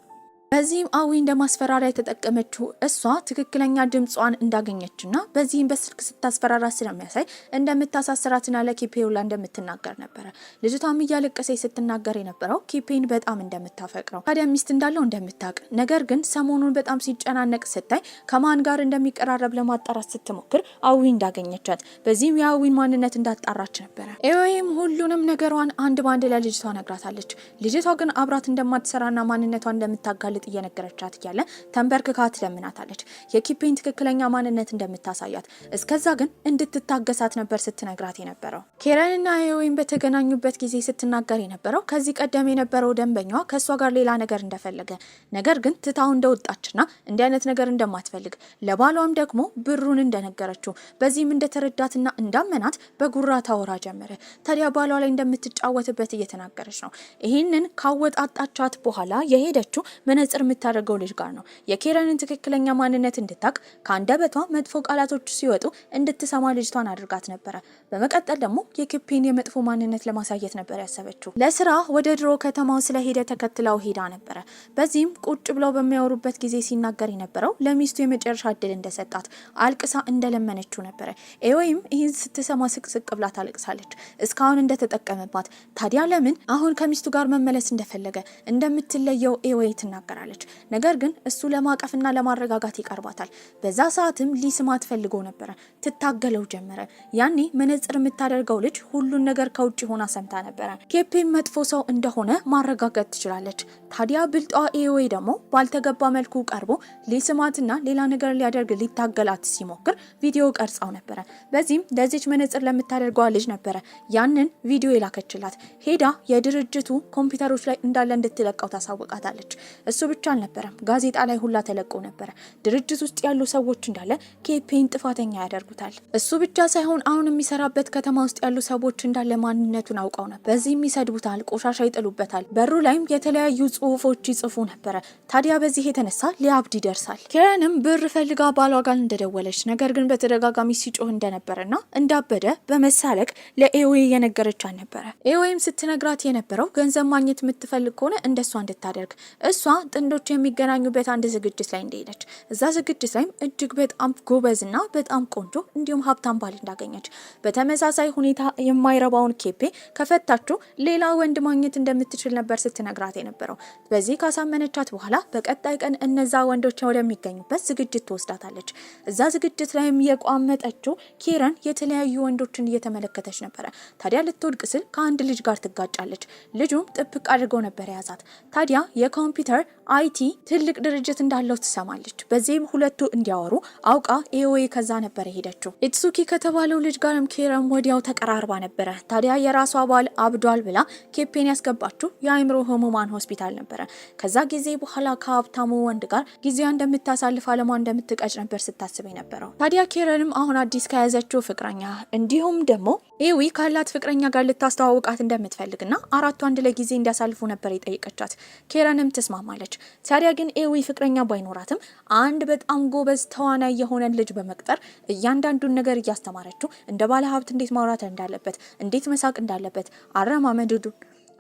Speaker 1: በዚህም አዊ እንደማስፈራሪያ የተጠቀመችው እሷ ትክክለኛ ድምጿን እንዳገኘችና በዚህም በስልክ ስታስፈራራ ስለሚያሳይ እንደምታሳስራትና ለኬፔውላ እንደምትናገር ነበረ። ልጅቷም እያለቀሰች ስትናገር የነበረው ኬፔን በጣም እንደምታፈቅረው፣ ታዲያ ሚስት እንዳለው እንደምታውቅ፣ ነገር ግን ሰሞኑን በጣም ሲጨናነቅ ስታይ ከማን ጋር እንደሚቀራረብ ለማጣራት ስትሞክር አዊ እንዳገኘቻት፣ በዚህም የአዊን ማንነት እንዳጣራች ነበረ። ኤወይም ሁሉንም ነገሯን አንድ ባንድ ለልጅቷ ነግራታለች። ልጅቷ ግን አብራት እንደማትሰራና ማንነቷ እንደምታጋል እየነገረቻት እያለ ተንበርክካ ትለምናታለች። የኬፔን ትክክለኛ ማንነት እንደምታሳያት፣ እስከዛ ግን እንድትታገሳት ነበር ስትነግራት የነበረው። ኬረንና ኤወይም በተገናኙበት ጊዜ ስትናገር የነበረው ከዚህ ቀደም የነበረው ደንበኛዋ ከእሷ ጋር ሌላ ነገር እንደፈለገ፣ ነገር ግን ትታው እንደወጣችና እንዲህ አይነት ነገር እንደማትፈልግ፣ ለባሏም ደግሞ ብሩን እንደነገረችው፣ በዚህም እንደተረዳትና እንዳመናት በጉራ ታወራ ጀመረ። ታዲያ ባሏ ላይ እንደምትጫወትበት እየተናገረች ነው። ይህንን ካወጣጣቻት በኋላ የሄደችው መነጽር የምታደርገው ልጅ ጋር ነው። የኬረንን ትክክለኛ ማንነት እንድታቅ ከአንደበቷ መጥፎ ቃላቶች ሲወጡ እንድትሰማ ልጅቷን አድርጋት ነበረ። በመቀጠል ደግሞ የኬፔን የመጥፎ ማንነት ለማሳየት ነበር ያሰበችው። ለስራ ወደ ድሮ ከተማው ስለሄደ ተከትለው ሄዳ ነበረ። በዚህም ቁጭ ብለው በሚያወሩበት ጊዜ ሲናገር የነበረው ለሚስቱ የመጨረሻ እድል እንደሰጣት አልቅሳ እንደለመነችው ነበረ። ኤወይም ይህን ስትሰማ ስቅስቅ ብላ ታለቅሳለች። እስካሁን እንደተጠቀመባት፣ ታዲያ ለምን አሁን ከሚስቱ ጋር መመለስ እንደፈለገ እንደምትለየው ኤወይ ትናገራለች። ትሞክራለች። ነገር ግን እሱ ለማቀፍና ለማረጋጋት ይቀርባታል። በዛ ሰዓትም ሊስማት ፈልጎ ነበር። ትታገለው ጀመረ። ያኔ መነጽር የምታደርገው ልጅ ሁሉን ነገር ከውጭ ሆና ሰምታ ነበር። ኬፔም መጥፎ ሰው እንደሆነ ማረጋጋት ትችላለች። ታዲያ ብልጧ ኤኦዌ ደግሞ ባልተገባ መልኩ ቀርቦ ሊስማትና ሌላ ነገር ሊያደርግ ሊታገላት ሲሞክር ቪዲዮ ቀርጻው ነበር። በዚህም ለዚች መነጽር ለምታደርገው ልጅ ነበር ያንን ቪዲዮ የላከችላት። ሄዳ የድርጅቱ ኮምፒውተሮች ላይ እንዳለ እንድትለቀው ታሳውቃታለች። እሱ ብቻ አልነበረም፣ ጋዜጣ ላይ ሁላ ተለቆ ነበር። ድርጅት ውስጥ ያሉ ሰዎች እንዳለ ኬፔን ጥፋተኛ ያደርጉታል። እሱ ብቻ ሳይሆን አሁን የሚሰራበት ከተማ ውስጥ ያሉ ሰዎች እንዳለ ማንነቱን አውቀው ነበር። በዚህም ይሰድቡታል፣ ቆሻሻ ይጥሉበታል። በሩ ላይም የተለያዩ ጽሁፎች ይጽፉ ነበር። ታዲያ በዚህ የተነሳ ሊያብድ ይደርሳል። ኪረንም ብር ፈልጋ ባሏ ጋር እንደደወለች ነገር ግን በተደጋጋሚ ሲጮህ እንደነበረና እንዳበደ በመሳለቅ ለኤኦዌ የነገረቻት ነበር። ኤኦዌም ስትነግራት የነበረው ገንዘብ ማግኘት የምትፈልግ ከሆነ እንደሷ እንድታደርግ እሷ ጥንዶች የሚገናኙበት አንድ ዝግጅት ላይ እንደሄደች እዛ ዝግጅት ላይም እጅግ በጣም ጎበዝና በጣም ቆንጆ እንዲሁም ሀብታም ባል እንዳገኘች በተመሳሳይ ሁኔታ የማይረባውን ኬፔ ከፈታችሁ ሌላ ወንድ ማግኘት እንደምትችል ነበር ስትነግራት የነበረው። በዚህ ካሳመነቻት በኋላ በቀጣይ ቀን እነዛ ወንዶች ወደሚገኙበት ዝግጅት ትወስዳታለች። እዛ ዝግጅት ላይም የቋመጠችው ኪረን የተለያዩ ወንዶችን እየተመለከተች ነበረ። ታዲያ ልትወድቅ ስል ከአንድ ልጅ ጋር ትጋጫለች። ልጁም ጥብቅ አድርገው ነበር የያዛት። ታዲያ የኮምፒውተር አይቲ ትልቅ ድርጅት እንዳለው ትሰማለች። በዚህም ሁለቱ እንዲያወሩ አውቃ ኤኦዌ ከዛ ነበር ሄደችው። ኢትሱኪ ከተባለው ልጅ ጋርም ኪረን ወዲያው ተቀራርባ ነበረ። ታዲያ የራሷ ባል አብዷል ብላ ኬፔን ያስገባችው የአእምሮ ህሙማን ሆስፒታል ነበረ። ከዛ ጊዜ በኋላ ከሀብታሙ ወንድ ጋር ጊዜዋ እንደምታሳልፍ አለሟ እንደምትቀጭ ነበር ስታስብ የነበረው። ታዲያ ኪረንም አሁን አዲስ ከያዘችው ፍቅረኛ እንዲሁም ደግሞ ኤዊ ካላት ፍቅረኛ ጋር ልታስተዋውቃት እንደምትፈልግና አራቱ አንድ ላይ ጊዜ እንዲያሳልፉ ነበር የጠየቀቻት። ኪረንም ተስማማለች። ታዲያ ግን ኤዊ ፍቅረኛ ባይኖራትም አንድ በጣም ጎበዝ ተዋናይ የሆነን ልጅ በመቅጠር እያንዳንዱን ነገር እያስተማረችው እንደ ባለ ሀብት እንዴት ማውራት እንዳለበት፣ እንዴት መሳቅ እንዳለበት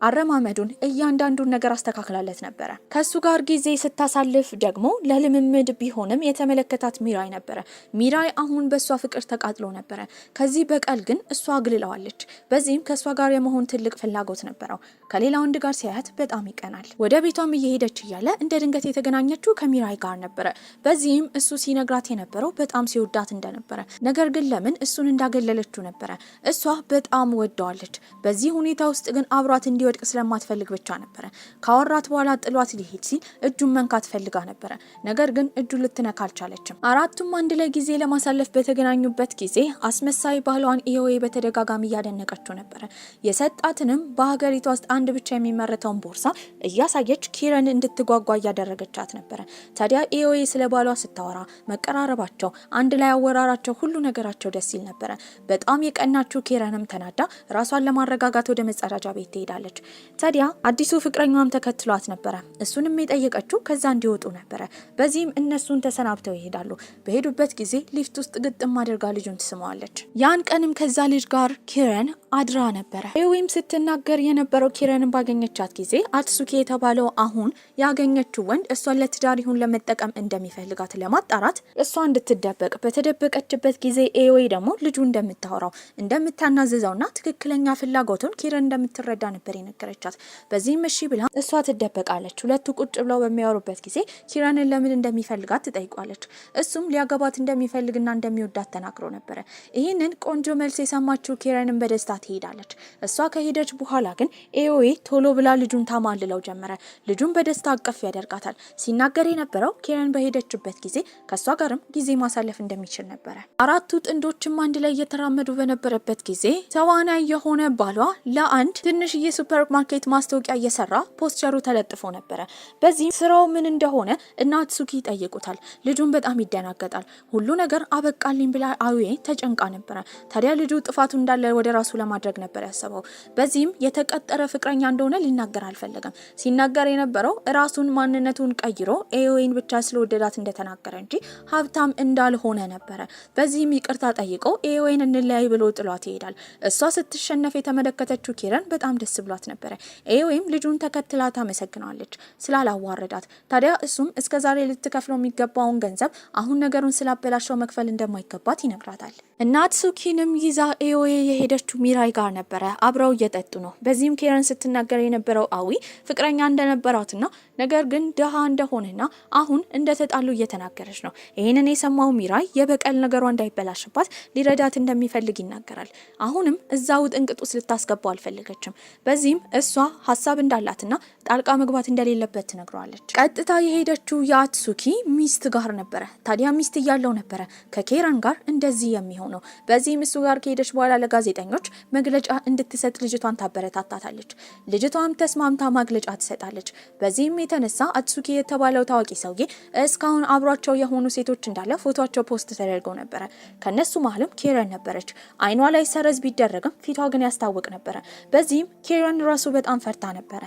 Speaker 1: አረማመዱን እያንዳንዱን ነገር አስተካክላለት ነበረ። ከሱ ጋር ጊዜ ስታሳልፍ ደግሞ ለልምምድ ቢሆንም የተመለከታት ሚራይ ነበረ። ሚራይ አሁን በእሷ ፍቅር ተቃጥሎ ነበረ። ከዚህ በቀል ግን እሷ አግልለዋለች። በዚህም ከእሷ ጋር የመሆን ትልቅ ፍላጎት ነበረው። ከሌላ ወንድ ጋር ሲያያት በጣም ይቀናል። ወደ ቤቷም እየሄደች እያለ እንደ ድንገት የተገናኘችው ከሚራይ ጋር ነበረ። በዚህም እሱ ሲነግራት የነበረው በጣም ሲወዳት እንደነበረ፣ ነገር ግን ለምን እሱን እንዳገለለችው ነበረ። እሷ በጣም ወደዋለች። በዚህ ሁኔታ ውስጥ ግን አብሯት እንዲወድቅ ስለማትፈልግ ብቻ ነበረ። ካወራት በኋላ ጥሏት ሊሄድ ሲል እጁን መንካት ፈልጋ ነበረ። ነገር ግን እጁን ልትነካ አልቻለችም። አራቱም አንድ ላይ ጊዜ ለማሳለፍ በተገናኙበት ጊዜ አስመሳይ ባህሏን ኤኦዌ በተደጋጋሚ እያደነቀችው ነበረ። የሰጣትንም በሀገሪቷ ውስጥ አንድ ብቻ የሚመረተውን ቦርሳ እያሳየች ኪረን እንድትጓጓ እያደረገቻት ነበረ። ታዲያ ኤኦዌ ስለ ባሏ ስታወራ መቀራረባቸው፣ አንድ ላይ አወራራቸው፣ ሁሉ ነገራቸው ደስ ይል ነበረ። በጣም የቀናችው ኪረንም ተናዳ ራሷን ለማረጋጋት ወደ መጸዳጃ ቤት ትሄዳለች። ታዲያ አዲሱ ፍቅረኛዋም ተከትሏት ነበረ። እሱንም የጠየቀችው ከዛ እንዲወጡ ነበረ። በዚህም እነሱን ተሰናብተው ይሄዳሉ። በሄዱበት ጊዜ ሊፍት ውስጥ ግጥም አድርጋ ልጁን ትስመዋለች። ያን ቀንም ከዛ ልጅ ጋር ኪረን አድራ ነበረ። ኤኦዌም ስትናገር የነበረው ኪረንን ባገኘቻት ጊዜ አትሱኪ የተባለው አሁን ያገኘችው ወንድ እሷን ለትዳር ይሁን ለመጠቀም እንደሚፈልጋት ለማጣራት እሷ እንድትደበቅ በተደበቀችበት ጊዜ ኤኦዌ ደግሞ ልጁ እንደምታወራው እንደምታናዝዘውና ትክክለኛ ፍላጎቱን ኪረን እንደምትረዳ ነበር የነገረቻት። በዚህም እሺ ብላ እሷ ትደበቃለች። ሁለቱ ቁጭ ብለው በሚያወሩበት ጊዜ ኪረንን ለምን እንደሚፈልጋት ትጠይቋለች። እሱም ሊያገባት እንደሚፈልግና እንደሚወዳት ተናግሮ ነበረ። ይህንን ቆንጆ መልስ የሰማችው ኪረንን በደስታ ትሄዳለች። እሷ ከሄደች በኋላ ግን ኤኦዌ ቶሎ ብላ ልጁን ታማልለው ጀመረ። ልጁን በደስታ አቀፍ ያደርጋታል። ሲናገር የነበረው ኪረን በሄደችበት ጊዜ ከእሷ ጋርም ጊዜ ማሳለፍ እንደሚችል ነበረ። አራቱ ጥንዶችም አንድ ላይ እየተራመዱ በነበረበት ጊዜ ተዋናይ የሆነ ባሏ ለአንድ ትንሽዬ ሱፐር ማርኬት ማስታወቂያ እየሰራ ፖስተሩ ተለጥፎ ነበረ። በዚህ ስራው ምን እንደሆነ እና አትሱኪ ይጠይቁታል። ልጁን በጣም ይደናገጣል። ሁሉ ነገር አበቃልኝ ብላ አዌ ተጨንቃ ነበረ። ታዲያ ልጁ ጥፋቱ እንዳለ ወደ ራሱ ለማድረግ ነበር ያሰበው። በዚህም የተቀጠረ ፍቅረኛ እንደሆነ ሊናገር አልፈለገም። ሲናገር የነበረው ራሱን ማንነቱን ቀይሮ ኤኦዌን ብቻ ስለወደዳት እንደተናገረ እንጂ ሀብታም እንዳልሆነ ነበረ። በዚህም ይቅርታ ጠይቆ ኤኦዌን እንለያይ ብሎ ጥሏት ይሄዳል። እሷ ስትሸነፍ የተመለከተችው ኪረን በጣም ደስ ብሏት ነበረ። ኤኦዌም ልጁን ተከትላ ታመሰግናለች ስላላዋረዳት። ታዲያ እሱም እስከዛሬ ልትከፍለው የሚገባውን ገንዘብ አሁን ነገሩን ስላበላሸው መክፈል እንደማይገባት ይነግራታል። እና አትሱኪንም ይዛ ኤኦዌ የሄደችው ሚራይ ጋር ነበረ። አብረው እየጠጡ ነው። በዚህም ኬረን ስትናገር የነበረው አዊ ፍቅረኛ እንደነበራትና ነገር ግን ደሃ እንደሆነና አሁን እንደተጣሉ እየተናገረች ነው። ይሄንን የሰማው ሚራይ የበቀል ነገሯ እንዳይበላሽባት ሊረዳት እንደሚፈልግ ይናገራል። አሁንም እዛው ጥንቅጥ ውስጥ ልታስገባው አልፈለገችም። በዚህም እሷ ሀሳብ እንዳላትና ጣልቃ መግባት እንደሌለበት ትነግረዋለች። ቀጥታ የሄደችው የአትሱኪ ሚስት ጋር ነበረ። ታዲያ ሚስት እያለው ነበረ ከኬረን ጋር እንደዚህ የሚሆነው። በዚህም እሱ ጋር ከሄደች በኋላ ለጋዜጠኞች መግለጫ እንድትሰጥ ልጅቷን ታበረታታታለች። ልጅቷም ተስማምታ መግለጫ ትሰጣለች። በዚህም የተነሳ አትሱኪ የተባለው ታዋቂ ሰውዬ እስካሁን አብሯቸው የሆኑ ሴቶች እንዳለ ፎቶቸው ፖስት ተደርገው ነበረ። ከነሱ መሀልም ኬረን ነበረች። አይኗ ላይ ሰረዝ ቢደረግም ፊቷ ግን ያስታውቅ ነበረ። በዚህም ኬረን ራሱ በጣም ፈርታ ነበረ።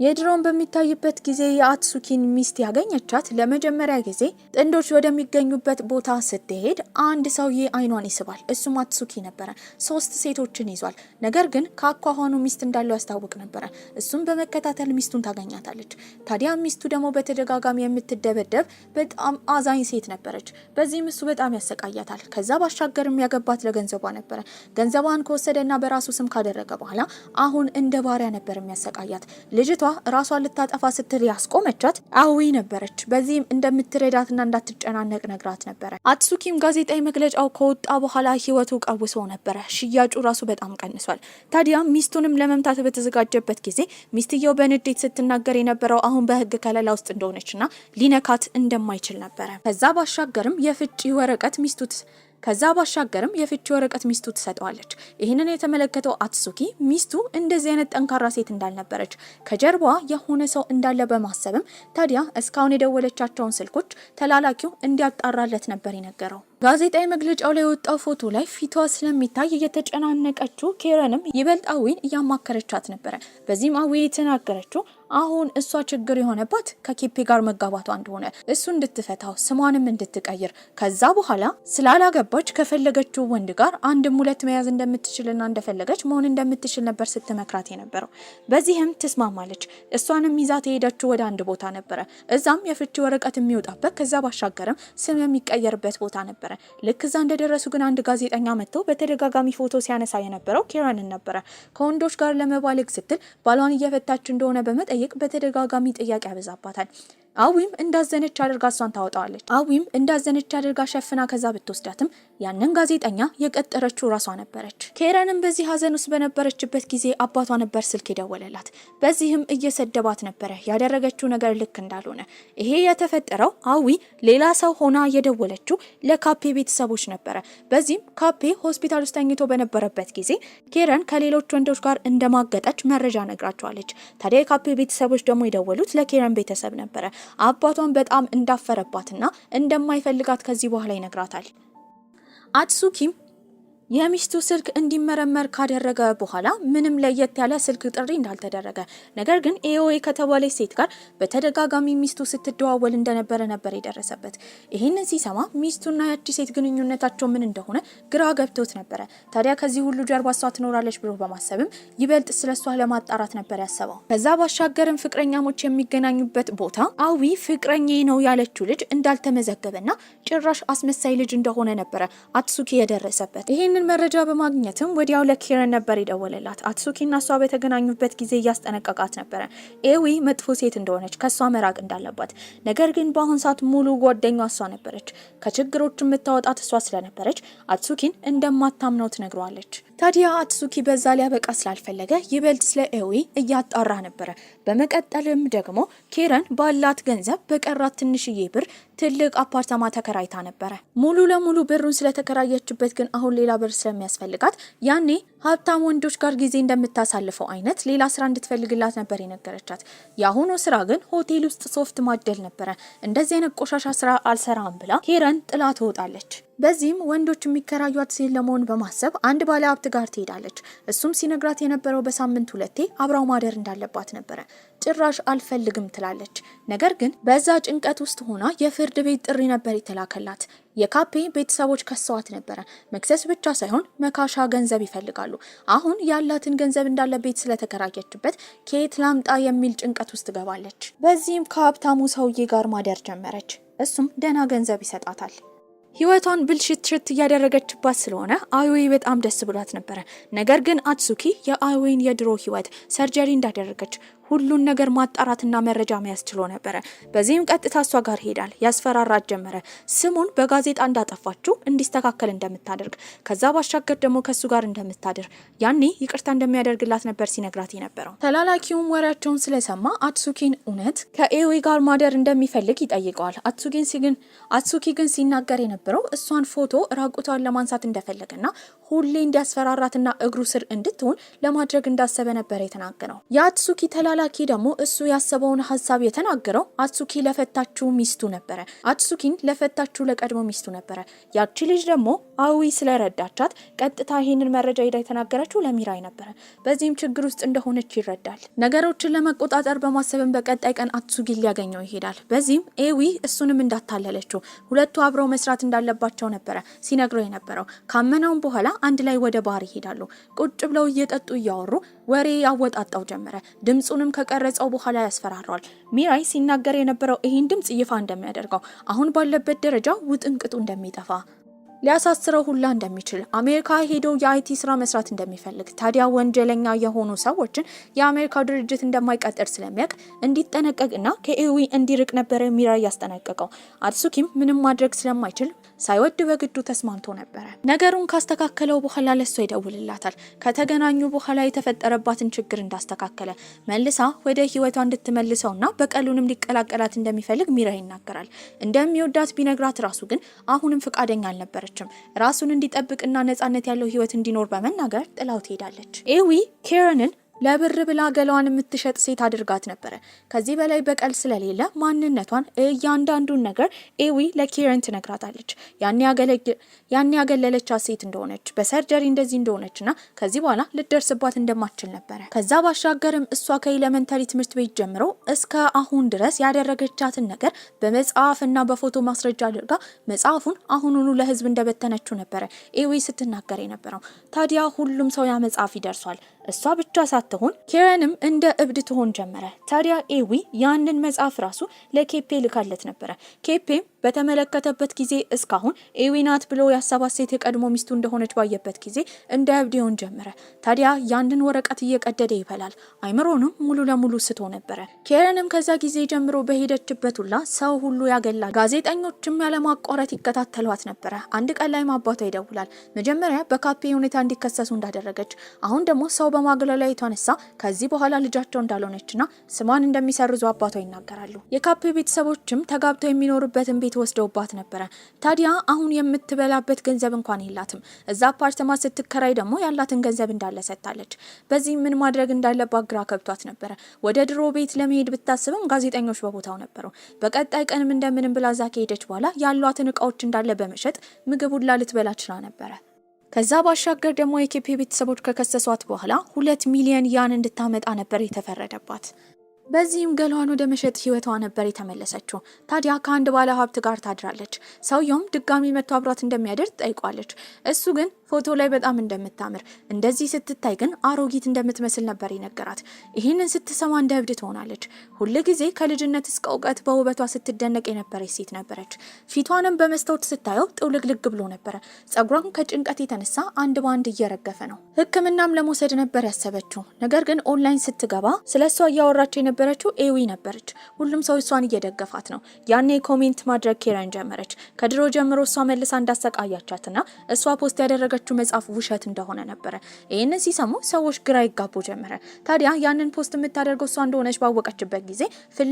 Speaker 1: የድሮን በሚታይበት ጊዜ የአትሱኪን ሚስት ያገኘቻት ለመጀመሪያ ጊዜ ጥንዶች ወደሚገኙበት ቦታ ስትሄድ አንድ ሰውዬ አይኗን ይስባል። እሱም አትሱኪ ነበረ። 3 ሴቶችን ይዟል። ነገር ግን ከአኳኋኑ ሚስት እንዳለው ያስታውቅ ነበረ። እሱም በመከታተል ሚስቱን ታገኛታለች። ታዲያ ሚስቱ ደግሞ በተደጋጋሚ የምትደበደብ በጣም አዛኝ ሴት ነበረች። በዚህም እሱ በጣም ያሰቃያታል። ከዛ ባሻገርም ያገባት ለገንዘቧ ነበረ። ገንዘቧን ከወሰደና በራሱ ስም ካደረገ በኋላ አሁን እንደ ባሪያ ነበር የሚያሰቃያት። ልጅቷ ራሷን ልታጠፋ ስትል ያስቆመቻት አዊ ነበረች። በዚህም እንደምትረዳትና እንዳትጨናነቅ ነግራት ነበረ። አትሱኪም ጋዜጣዊ መግለጫው ከወጣ በኋላ ህይወቱ ቀውሶ ነበረ። ሽያጩ ራሱ በጣም ቀንሷል። ታዲያ ሚስቱንም ለመምታት በተዘጋጀበት ጊዜ ሚስትየው በንዴት ስትናገር የነበረው አሁን በህግ ከለላ ውስጥ እንደሆነችና ሊነካት እንደማይችል ነበረ። ከዛ ባሻገርም የፍቺ ወረቀት ሚስቱ ትሰጠዋለች። ይህንን የተመለከተው አትሱኪ ሚስቱ እንደዚህ አይነት ጠንካራ ሴት እንዳልነበረች ከጀርባዋ የሆነ ሰው እንዳለ በማሰብም ታዲያ እስካሁን የደወለቻቸውን ስልኮች ተላላኪው እንዲያጣራለት ነበር የነገረው። ጋዜጣዊ መግለጫው ላይ የወጣው ፎቶ ላይ ፊቷ ስለሚታይ እየተጨናነቀችው ኬረንም ይበልጥ አዊን እያማከረቻት ነበረ። በዚህም አዊ የተናገረችው አሁን እሷ ችግር የሆነባት ከኬፔ ጋር መጋባቷ እንደሆነ እሱ እንድትፈታው ስሟንም እንድትቀይር ከዛ በኋላ ስላላገባች ከፈለገችው ወንድ ጋር 1-2 መያዝ እንደምትችልና እንደፈለገች መሆን እንደምትችል ነበር ስትመክራት የነበረው። በዚህም ትስማማለች። እሷንም ይዛት የሄደችው ወደ አንድ ቦታ ነበረ። እዛም የፍቺ ወረቀት የሚወጣበት ከዛ ባሻገርም ስም የሚቀየርበት ቦታ ነበር። ልክ እዛ እንደደረሱ ግን አንድ ጋዜጠኛ መጥቶ በተደጋጋሚ ፎቶ ሲያነሳ የነበረው ኬረንን ነበረ። ከወንዶች ጋር ለመባለግ ስትል ባሏን እየፈታች እንደሆነ በመጠየቅ በተደጋጋሚ ጥያቄ ያበዛባታል። አዊም እንዳዘነች አድርጋ እሷን ታወጣዋለች። አዊም እንዳዘነች አድርጋ ሸፍና ከዛ ብትወስዳትም ያንን ጋዜጠኛ የቀጠረችው ራሷ ነበረች። ኬረንም በዚህ ሀዘን ውስጥ በነበረችበት ጊዜ አባቷ ነበር ስልክ የደወለላት። በዚህም እየሰደባት ነበረ ያደረገችው ነገር ልክ እንዳልሆነ። ይሄ የተፈጠረው አዊ ሌላ ሰው ሆና የደወለችው ለካፔ ቤተሰቦች ነበረ። በዚህም ካፔ ሆስፒታል ውስጥ ተኝቶ በነበረበት ጊዜ ኬረን ከሌሎች ወንዶች ጋር እንደማገጠች መረጃ ነግራቸዋለች። ታዲያ የካፔ ቤተሰቦች ደግሞ የደወሉት ለኬረን ቤተሰብ ነበረ። አባቷን በጣም እንዳፈረባትና እንደማይፈልጋት ከዚህ በኋላ ይነግራታል። አትሱኪም የሚስቱ ስልክ እንዲመረመር ካደረገ በኋላ ምንም ለየት ያለ ስልክ ጥሪ እንዳልተደረገ ነገር ግን ኤኦኤ ከተባለች ሴት ጋር በተደጋጋሚ ሚስቱ ስትደዋወል እንደነበረ ነበር የደረሰበት። ይህንን ሲሰማ ሚስቱና ያቺ ሴት ግንኙነታቸው ምን እንደሆነ ግራ ገብቶት ነበረ። ታዲያ ከዚህ ሁሉ ጀርባ እሷ ትኖራለች ብሎ በማሰብም ይበልጥ ስለሷ ለማጣራት ነበር ያሰበው። ከዛ ባሻገርም ፍቅረኛሞች የሚገናኙበት ቦታ አዊ ፍቅረኛ ነው ያለችው ልጅ እንዳልተመዘገበና ጭራሽ አስመሳይ ልጅ እንደሆነ ነበረ አትሱኪ የደረሰበት። ይህንን መረጃ በማግኘትም ወዲያው ለኬረን ነበር የደወለላት። አትሱኪና እሷ በተገናኙበት ጊዜ እያስጠነቀቃት ነበረ ኤዊ መጥፎ ሴት እንደሆነች ከሷ መራቅ እንዳለባት። ነገር ግን በአሁን ሰዓት ሙሉ ጓደኛዋ እሷ ነበረች። ከችግሮች የምታወጣት እሷ ስለነበረች አትሱኪን እንደማታምነው ትነግረዋለች። ታዲያ አትሱኪ በዛ ሊያበቃ ስላልፈለገ ይበልጥ ስለ ኤዊ እያጣራ ነበረ። በመቀጠልም ደግሞ ኬረን ባላት ገንዘብ በቀራት ትንሽዬ ብር ትልቅ አፓርታማ ተከራይታ ነበረ። ሙሉ ለሙሉ ብሩን ስለተከራየችበት ግን አሁን ሌላ ብር ስለሚያስፈልጋት ያኔ ሀብታም ወንዶች ጋር ጊዜ እንደምታሳልፈው አይነት ሌላ ስራ እንድትፈልግላት ነበር የነገረቻት። የአሁኑ ስራ ግን ሆቴል ውስጥ ሶፍት ማደል ነበረ። እንደዚህ አይነት ቆሻሻ ስራ አልሰራም ብላ ኬረን ጥላ ትወጣለች። በዚህም ወንዶች የሚከራዩት ሴት ለመሆን በማሰብ አንድ ባለ ሀብት ጋር ትሄዳለች። እሱም ሲነግራት የነበረው በሳምንት 2 አብራው ማደር እንዳለባት ነበረ። ጭራሽ አልፈልግም ትላለች። ነገር ግን በዛ ጭንቀት ውስጥ ሆና የፍርድ ቤት ጥሪ ነበር የተላከላት። የካፔ ቤተሰቦች ከሰዋት ነበረ። መክሰስ ብቻ ሳይሆን መካሻ ገንዘብ ይፈልጋሉ። አሁን ያላትን ገንዘብ እንዳለ ቤት ስለተከራየችበት ከየት ላምጣ የሚል ጭንቀት ውስጥ ገባለች። በዚህም ከሀብታሙ ሰውዬ ጋር ማደር ጀመረች። እሱም ደህና ገንዘብ ይሰጣታል። ህይወቷን ብልሽት እያደረገችባት ስለሆነ አዮዌ በጣም ደስ ብሏት ነበረ። ነገር ግን አትሱኪ የአዮዌን የድሮ ህይወት ሰርጀሪ እንዳደረገች ሁሉን ነገር ማጣራትና መረጃ መያዝ ችሎ ነበረ። በዚህም ቀጥታ እሷ ጋር ሄዳል። ያስፈራራት ጀመረ። ስሙን በጋዜጣ እንዳጠፋችው እንዲስተካከል እንደምታደርግ፣ ከዛ ባሻገር ደግሞ ከሱ ጋር እንደምታድር፣ ያኔ ይቅርታ እንደሚያደርግላት ነበር ሲነግራት የነበረው። ተላላኪውም ወሬያቸውን ስለሰማ አትሱኪን እውነት ከአዮዌ ጋር ማደር እንደሚፈልግ ይጠይቀዋል። አትሱኪ ግን ሲናገር የነበረው እሷን ፎቶ ራቁቷን ለማንሳት እንደፈለገና ሁሌ እንዲያስፈራራትና እግሩ ስር እንድትሆን ለማድረግ እንዳሰበ ነበር የተናገረው። የአትሱኪ ተላላኪ ደግሞ እሱ ያሰበውን ሀሳብ የተናገረው አትሱኪ ለፈታችው ሚስቱ ነበረ። አትሱኪን ለፈታችው ለቀድሞ ሚስቱ ነበረ። ያቺ ልጅ ደግሞ አዮዌ ስለረዳቻት ቀጥታ ይሄንን መረጃ ሄዳ የተናገረችው ለሚራይ ነበረ። በዚህም ችግር ውስጥ እንደሆነች ይረዳል። ነገሮችን ለመቆጣጠር በማሰብም በቀጣይ ቀን አትሱኪን ሊያገኘው ይሄዳል። በዚህም አዮዌ እሱንም እንዳታለለችው ሁለቱ አብረው መስራት እንዳለባቸው ነበረ ሲነግረው የነበረው። ካመነውም በኋላ አንድ ላይ ወደ ባር ይሄዳሉ። ቁጭ ብለው እየጠጡ እያወሩ ወሬ ያወጣጣው ጀመረ። ድምጹንም ከቀረጸው በኋላ ያስፈራራል። ሚራይ ሲናገር የነበረው ይህን ድምጽ ይፋ እንደሚያደርገው፣ አሁን ባለበት ደረጃ ውጥንቅጡ እንደሚጠፋ፣ ሊያሳስረው ሁላ እንደሚችል፣ አሜሪካ ሄዶ የአይቲ ስራ መስራት እንደሚፈልግ፣ ታዲያ ወንጀለኛ የሆኑ ሰዎችን የአሜሪካው ድርጅት እንደማይቀጥር ስለሚያውቅ እንዲጠነቀቅና ከአዮዌ እንዲርቅ ነበረ ሚራይ ያስጠነቀቀው። አትሱኪም ምንም ማድረግ ስለማይችል ሳይወድ በግዱ ተስማምቶ ነበረ። ነገሩን ካስተካከለው በኋላ ለሷ ይደውልላታል። ከተገናኙ በኋላ የተፈጠረባትን ችግር እንዳስተካከለ መልሳ ወደ ህይወቷ እንድትመልሰውና በቀሉንም ሊቀላቀላት እንደሚፈልግ ሚራይ ይናገራል። እንደሚወዳት ቢነግራት ራሱ ግን አሁንም ፍቃደኛ አልነበረችም። ራሱን እንዲጠብቅና ነጻነት ያለው ህይወት እንዲኖር በመናገር ጥላው ትሄዳለች። አዮዌ ኬረንን ለብር ብላ ገላዋን የምትሸጥ ሴት አድርጋት ነበረ። ከዚህ በላይ በቀል ስለሌለ ማንነቷን እያንዳንዱን ነገር አዮዌ ለኬረን ትነግራታለች። ያኔ ያገለለቻት ሴት እንደሆነች በሰርጀሪ እንደዚህ እንደሆነችና ከዚህ በኋላ ልደርስባት እንደማትችል ነበረ። ከዛ ባሻገርም እሷ ከኤሌመንተሪ ትምህርት ቤት ጀምሮ እስከ አሁን ድረስ ያደረገቻትን ነገር በመጽሐፍና በፎቶ ማስረጃ አድርጋ መጽሐፉን አሁኑኑ ለህዝብ እንደበተነችው ነበረ አዮዌ ስትናገር የነበረው። ታዲያ ሁሉም ሰው ያ መጽሐፍ ይደርሷል። እሷ ብቻ ሳትሆን ኬረንም እንደ እብድ ትሆን ጀመረ። ታዲያ አዮዌ ያንን መጽሐፍ ራሱ ለኬፔ ልካለት ነበረ። ኬፔም በተመለከተበት ጊዜ እስካሁን አዮዌ ናት ብሎ ያሰባት ሴት የቀድሞ ሚስቱ እንደሆነች ባየበት ጊዜ እንደ እብድ ይሆን ጀመረ። ታዲያ ያንን ወረቀት እየቀደደ ይበላል። አይምሮንም ሙሉ ለሙሉ ስቶ ነበረ። ኬረንም ከዛ ጊዜ ጀምሮ በሄደችበት ሁላ ሰው ሁሉ ያገላል። ጋዜጠኞችም ያለማቋረጥ ይከታተሏት ነበረ። አንድ ቀን ላይም አባቷ ይደውላል። መጀመሪያ በካፔ ሁኔታ እንዲከሰሱ እንዳደረገች፣ አሁን ደግሞ ሰው በማግለል ላይ የተነሳ ከዚህ በኋላ ልጃቸው እንዳልሆነችና ስሟን እንደሚሰርዙ አባቷ ይናገራሉ። የካፔ ቤተሰቦችም ተጋብተው የሚኖሩበትን ቤት ወስደውባት ነበረ። ታዲያ አሁን የምትበላበት ገንዘብ እንኳን የላትም። እዛ አፓርትማ ስትከራይ ደግሞ ያላትን ገንዘብ እንዳለ ሰጥታለች። በዚህ ምን ማድረግ እንዳለባት ግራ ከብቷት ነበረ። ወደ ድሮ ቤት ለመሄድ ብታስብም ጋዜጠኞች በቦታው ነበሩ። በቀጣይ ቀንም እንደምንም ብላ እዛ ከሄደች በኋላ ያሏትን እቃዎች እንዳለ በመሸጥ ምግብ ሁላ ልትበላ ችላ ነበረ። ከዛ ባሻገር ደግሞ የኬፔ ቤተሰቦች ከከሰሷት በኋላ 2 ሚሊዮን ያን እንድታመጣ ነበር የተፈረደባት። በዚህም ገላዋን ወደ መሸጥ ህይወቷ ነበር የተመለሰችው። ታዲያ ከአንድ ባለ ሀብት ጋር ታድራለች። ሰውየውም ድጋሚ መጥቶ አብሯት እንደሚያደር ጠይቋለች። እሱ ግን ፎቶ ላይ በጣም እንደምታምር እንደዚህ ስትታይ ግን አሮጊት እንደምትመስል ነበር የነገራት። ይህንን ስትሰማ እንደ እብድ ትሆናለች። ሁልጊዜ ከልጅነት እስከ እውቀት በውበቷ ስትደነቅ የነበረች ሴት ነበረች። ፊቷንም በመስታወት ስታየው ጥውልግልግ ብሎ ነበረ። ጸጉሯም ከጭንቀት የተነሳ አንድ ባንድ እየረገፈ ነው። ሕክምናም ለመውሰድ ነበር ያሰበችው። ነገር ግን ኦንላይን ስትገባ ስለሷ እያወራች የነበረችው አዮዌ ነበረች። ሁሉም ሰው እሷን እየደገፋት ነው። ያኔ ኮሜንት ማድረግ ኬረን ጀመረች። ከድሮ ጀምሮ እሷ መልሳ እንዳሰቃያቻትና እሷ ፖስት ያደረገችው መጽሐፍ ውሸት እንደሆነ ነበረ። ይህንን ሲሰሙ ሰዎች ግራ ይጋቡ ጀመረ። ታዲያ ያንን ፖስት የምታደርገው እሷ እንደሆነች ባወቀችበት ጊዜ ፊት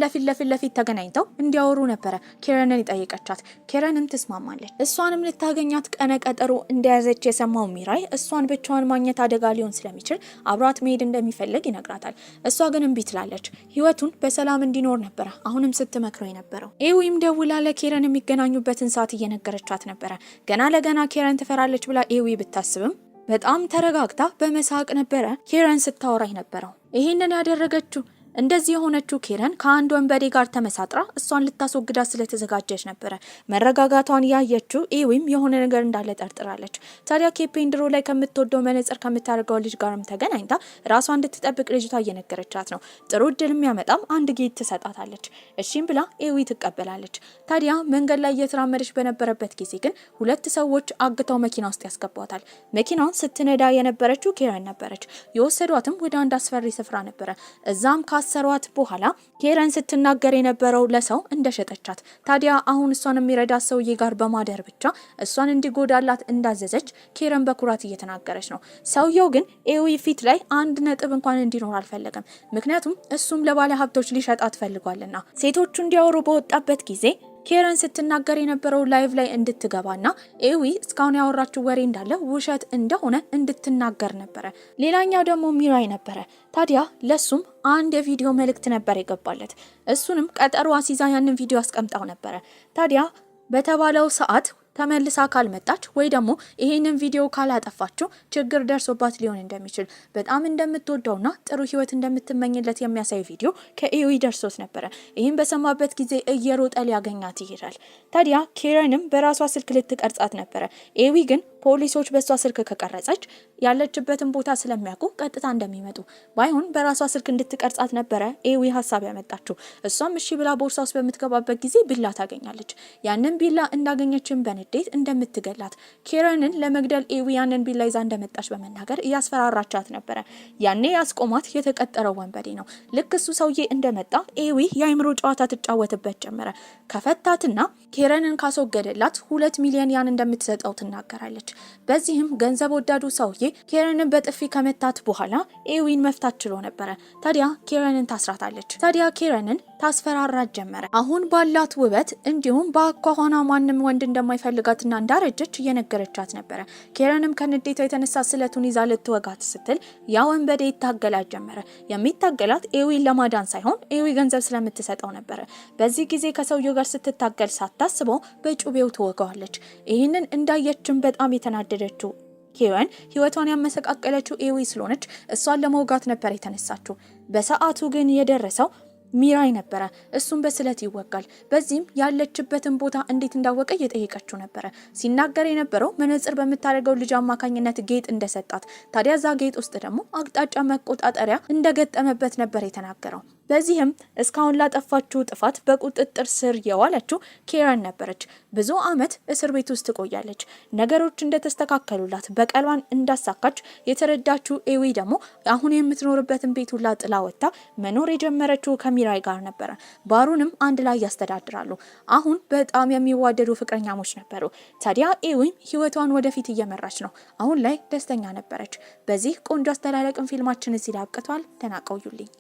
Speaker 1: ለፊት ተገናኝተው እንዲያወሩ ነበረ ኬረንን ይጠይቀቻት። ኬረንም ትስማማለች። እሷንም ልታገኛት ቀነ ቀጠሮ እንደያዘች የሰማው ሚራይ እሷን ብቻዋን ማግኘት አደጋ ሊሆን ስለሚችል አብሯት መሄድ እንደሚፈልግ ይነግራታል። እሷ ግን እምቢ ትላለች። ህይወቱን በሰላም እንዲኖር ነበረ አሁንም ስትመክረው የነበረው። አዮዌም ደውላ ለኬረን የሚገናኙበትን ሰዓት እየነገረቻት ነበረ። ገና ለገና ኬረን ትፈራለች ብላ አዮዌ ብታስብም በጣም ተረጋግታ በመሳቅ ነበረ ኬረን ስታወራ የነበረው። ይሄንን ያደረገችው እንደዚህ የሆነችው ኬረን ከአንድ ወንበዴ ጋር ተመሳጥራ እሷን ልታስወግዳት ስለተዘጋጀች ነበረ። መረጋጋቷን ያየችው ኤዊም የሆነ ነገር እንዳለ ጠርጥራለች። ታዲያ ኬፔንድሮ ላይ ከምትወደው መነጽር ከምታደርገው ልጅ ጋርም ተገናኝታ ራሷን እንድትጠብቅ ልጅቷ እየነገረቻት ነው። ጥሩ እድል የሚያመጣም አንድ ጌት ትሰጣታለች። እሺም ብላ ኤዊ ትቀበላለች። ታዲያ መንገድ ላይ እየተራመደች በነበረበት ጊዜ ግን ሁለት ሰዎች አግተው መኪና ውስጥ ያስገቧታል። መኪናውን ስትነዳ የነበረችው ኬረን ነበረች። የወሰዷትም ወደ አንድ አስፈሪ ስፍራ ነበረ። እዛም ካሰሯት በኋላ ኬረን ስትናገር የነበረው ለሰው እንደሸጠቻት፣ ታዲያ አሁን እሷን የሚረዳት ሰውዬ ጋር በማደር ብቻ እሷን እንዲጎዳላት እንዳዘዘች ኬረን በኩራት እየተናገረች ነው። ሰውየው ግን ኤዊ ፊት ላይ አንድ ነጥብ እንኳን እንዲኖር አልፈለገም። ምክንያቱም እሱም ለባለ ሀብቶች ሊሸጣት ፈልጓልና። ሴቶቹ እንዲያወሩ በወጣበት ጊዜ ኬረን ስትናገር የነበረው ላይቭ ላይ እንድትገባና ኤዊ እስካሁን ያወራችው ወሬ እንዳለ ውሸት እንደሆነ እንድትናገር ነበረ። ሌላኛው ደግሞ ሚራይ ነበረ። ታዲያ ለሱም አንድ የቪዲዮ መልእክት ነበር የገባለት። እሱንም ቀጠሮ አሲዛ ያንን ቪዲዮ አስቀምጣው ነበረ። ታዲያ በተባለው ሰዓት ተመልሳ ካልመጣች ወይ ደግሞ ይሄንን ቪዲዮ ካላጠፋችው ችግር ደርሶባት ሊሆን እንደሚችል በጣም እንደምትወደውና ጥሩ ህይወት እንደምትመኝለት የሚያሳይ ቪዲዮ ከኤዊ ደርሶት ነበረ። ይህን በሰማበት ጊዜ እየሮጠ ሊያገኛት ይሄዳል። ታዲያ ኬረንም በራሷ ስልክ ልትቀርጻት ነበረ። ኤዊ ግን ፖሊሶች በሷ ስልክ ከቀረጸች ያለችበትን ቦታ ስለሚያውቁ ቀጥታ እንደሚመጡ ባይሆን በራሷ ስልክ እንድትቀርጻት ነበረ ኤዊ ሀሳብ ያመጣችው። እሷም እሺ ብላ ቦርሳ ውስጥ በምትገባበት ጊዜ ቢላ ታገኛለች። ያንን ቢላ እንዳገኘችን በንዴት እንደምትገላት ኬረንን ለመግደል ኤዊ ያንን ቢላ ይዛ እንደመጣች በመናገር እያስፈራራቻት ነበረ። ያኔ ያስቆማት የተቀጠረው ወንበዴ ነው። ልክ እሱ ሰውዬ እንደመጣ ኤዊ የአይምሮ ጨዋታ ትጫወትበት ጀመረ። ከፈታትና ኬረንን ካስወገደላት 2 ሚሊዮን ያን እንደምትሰጠው ትናገራለች። በዚህም ገንዘብ ወዳዱ ሰውዬ ኬረንን በጥፊ ከመታት በኋላ ኤዊን መፍታት ችሎ ነበረ። ታዲያ ኬረንን ታስራታለች። ታዲያ ኬረንን ታስፈራራት ጀመረ። አሁን ባላት ውበት እንዲሁም በአኳኋኗ ማንም ወንድ እንደማይፈልጋትና እንዳረጀች እየነገረቻት ነበረ። ኬረንም ከንዴቷ የተነሳ ስለቱን ይዛ ልትወጋት ስትል ያ ወንበዴ ይታገላት ጀመረ። የሚታገላት ኤዊን ለማዳን ሳይሆን ኤዊ ገንዘብ ስለምትሰጠው ነበረ። በዚህ ጊዜ ከሰውየው ጋር ስትታገል ሳታስበው በጩቤው ትወጋዋለች። ይህንን እንዳየችን በጣም የተናደደችው ኬረን ህይወቷን ያመሰቃቀለችው ኤዊ ስለሆነች እሷን ለመውጋት ነበር የተነሳችው። በሰዓቱ ግን የደረሰው ሚራይ ነበረ። እሱም በስለት ይወጋል። በዚህም ያለችበትን ቦታ እንዴት እንዳወቀ እየጠየቀችው ነበረ። ሲናገር የነበረው መነጽር በምታደርገው ልጅ አማካኝነት ጌጥ እንደሰጣት፣ ታዲያ ዛ ጌጥ ውስጥ ደግሞ አቅጣጫ መቆጣጠሪያ እንደገጠመበት ነበር የተናገረው። በዚህም እስካሁን ላጠፋችው ጥፋት በቁጥጥር ስር የዋለችው ኬረን ነበረች። ብዙ አመት እስር ቤት ውስጥ ቆያለች። ነገሮች እንደተስተካከሉላት በቀሏን እንዳሳካች የተረዳችው ኤዊ ደግሞ አሁን የምትኖርበትን ቤት ሁላ ጥላ ወጥታ መኖር የጀመረችው ከሚራይ ጋር ነበረ። ባሩንም አንድ ላይ ያስተዳድራሉ። አሁን በጣም የሚዋደዱ ፍቅረኛሞች ነበሩ። ታዲያ ኤዊም ህይወቷን ወደፊት እየመራች ነው። አሁን ላይ ደስተኛ ነበረች። በዚህ ቆንጆ አስተላለቅን ፊልማችን እዚህ ላይ አብቅቷል። ደህና ቆዩልኝ።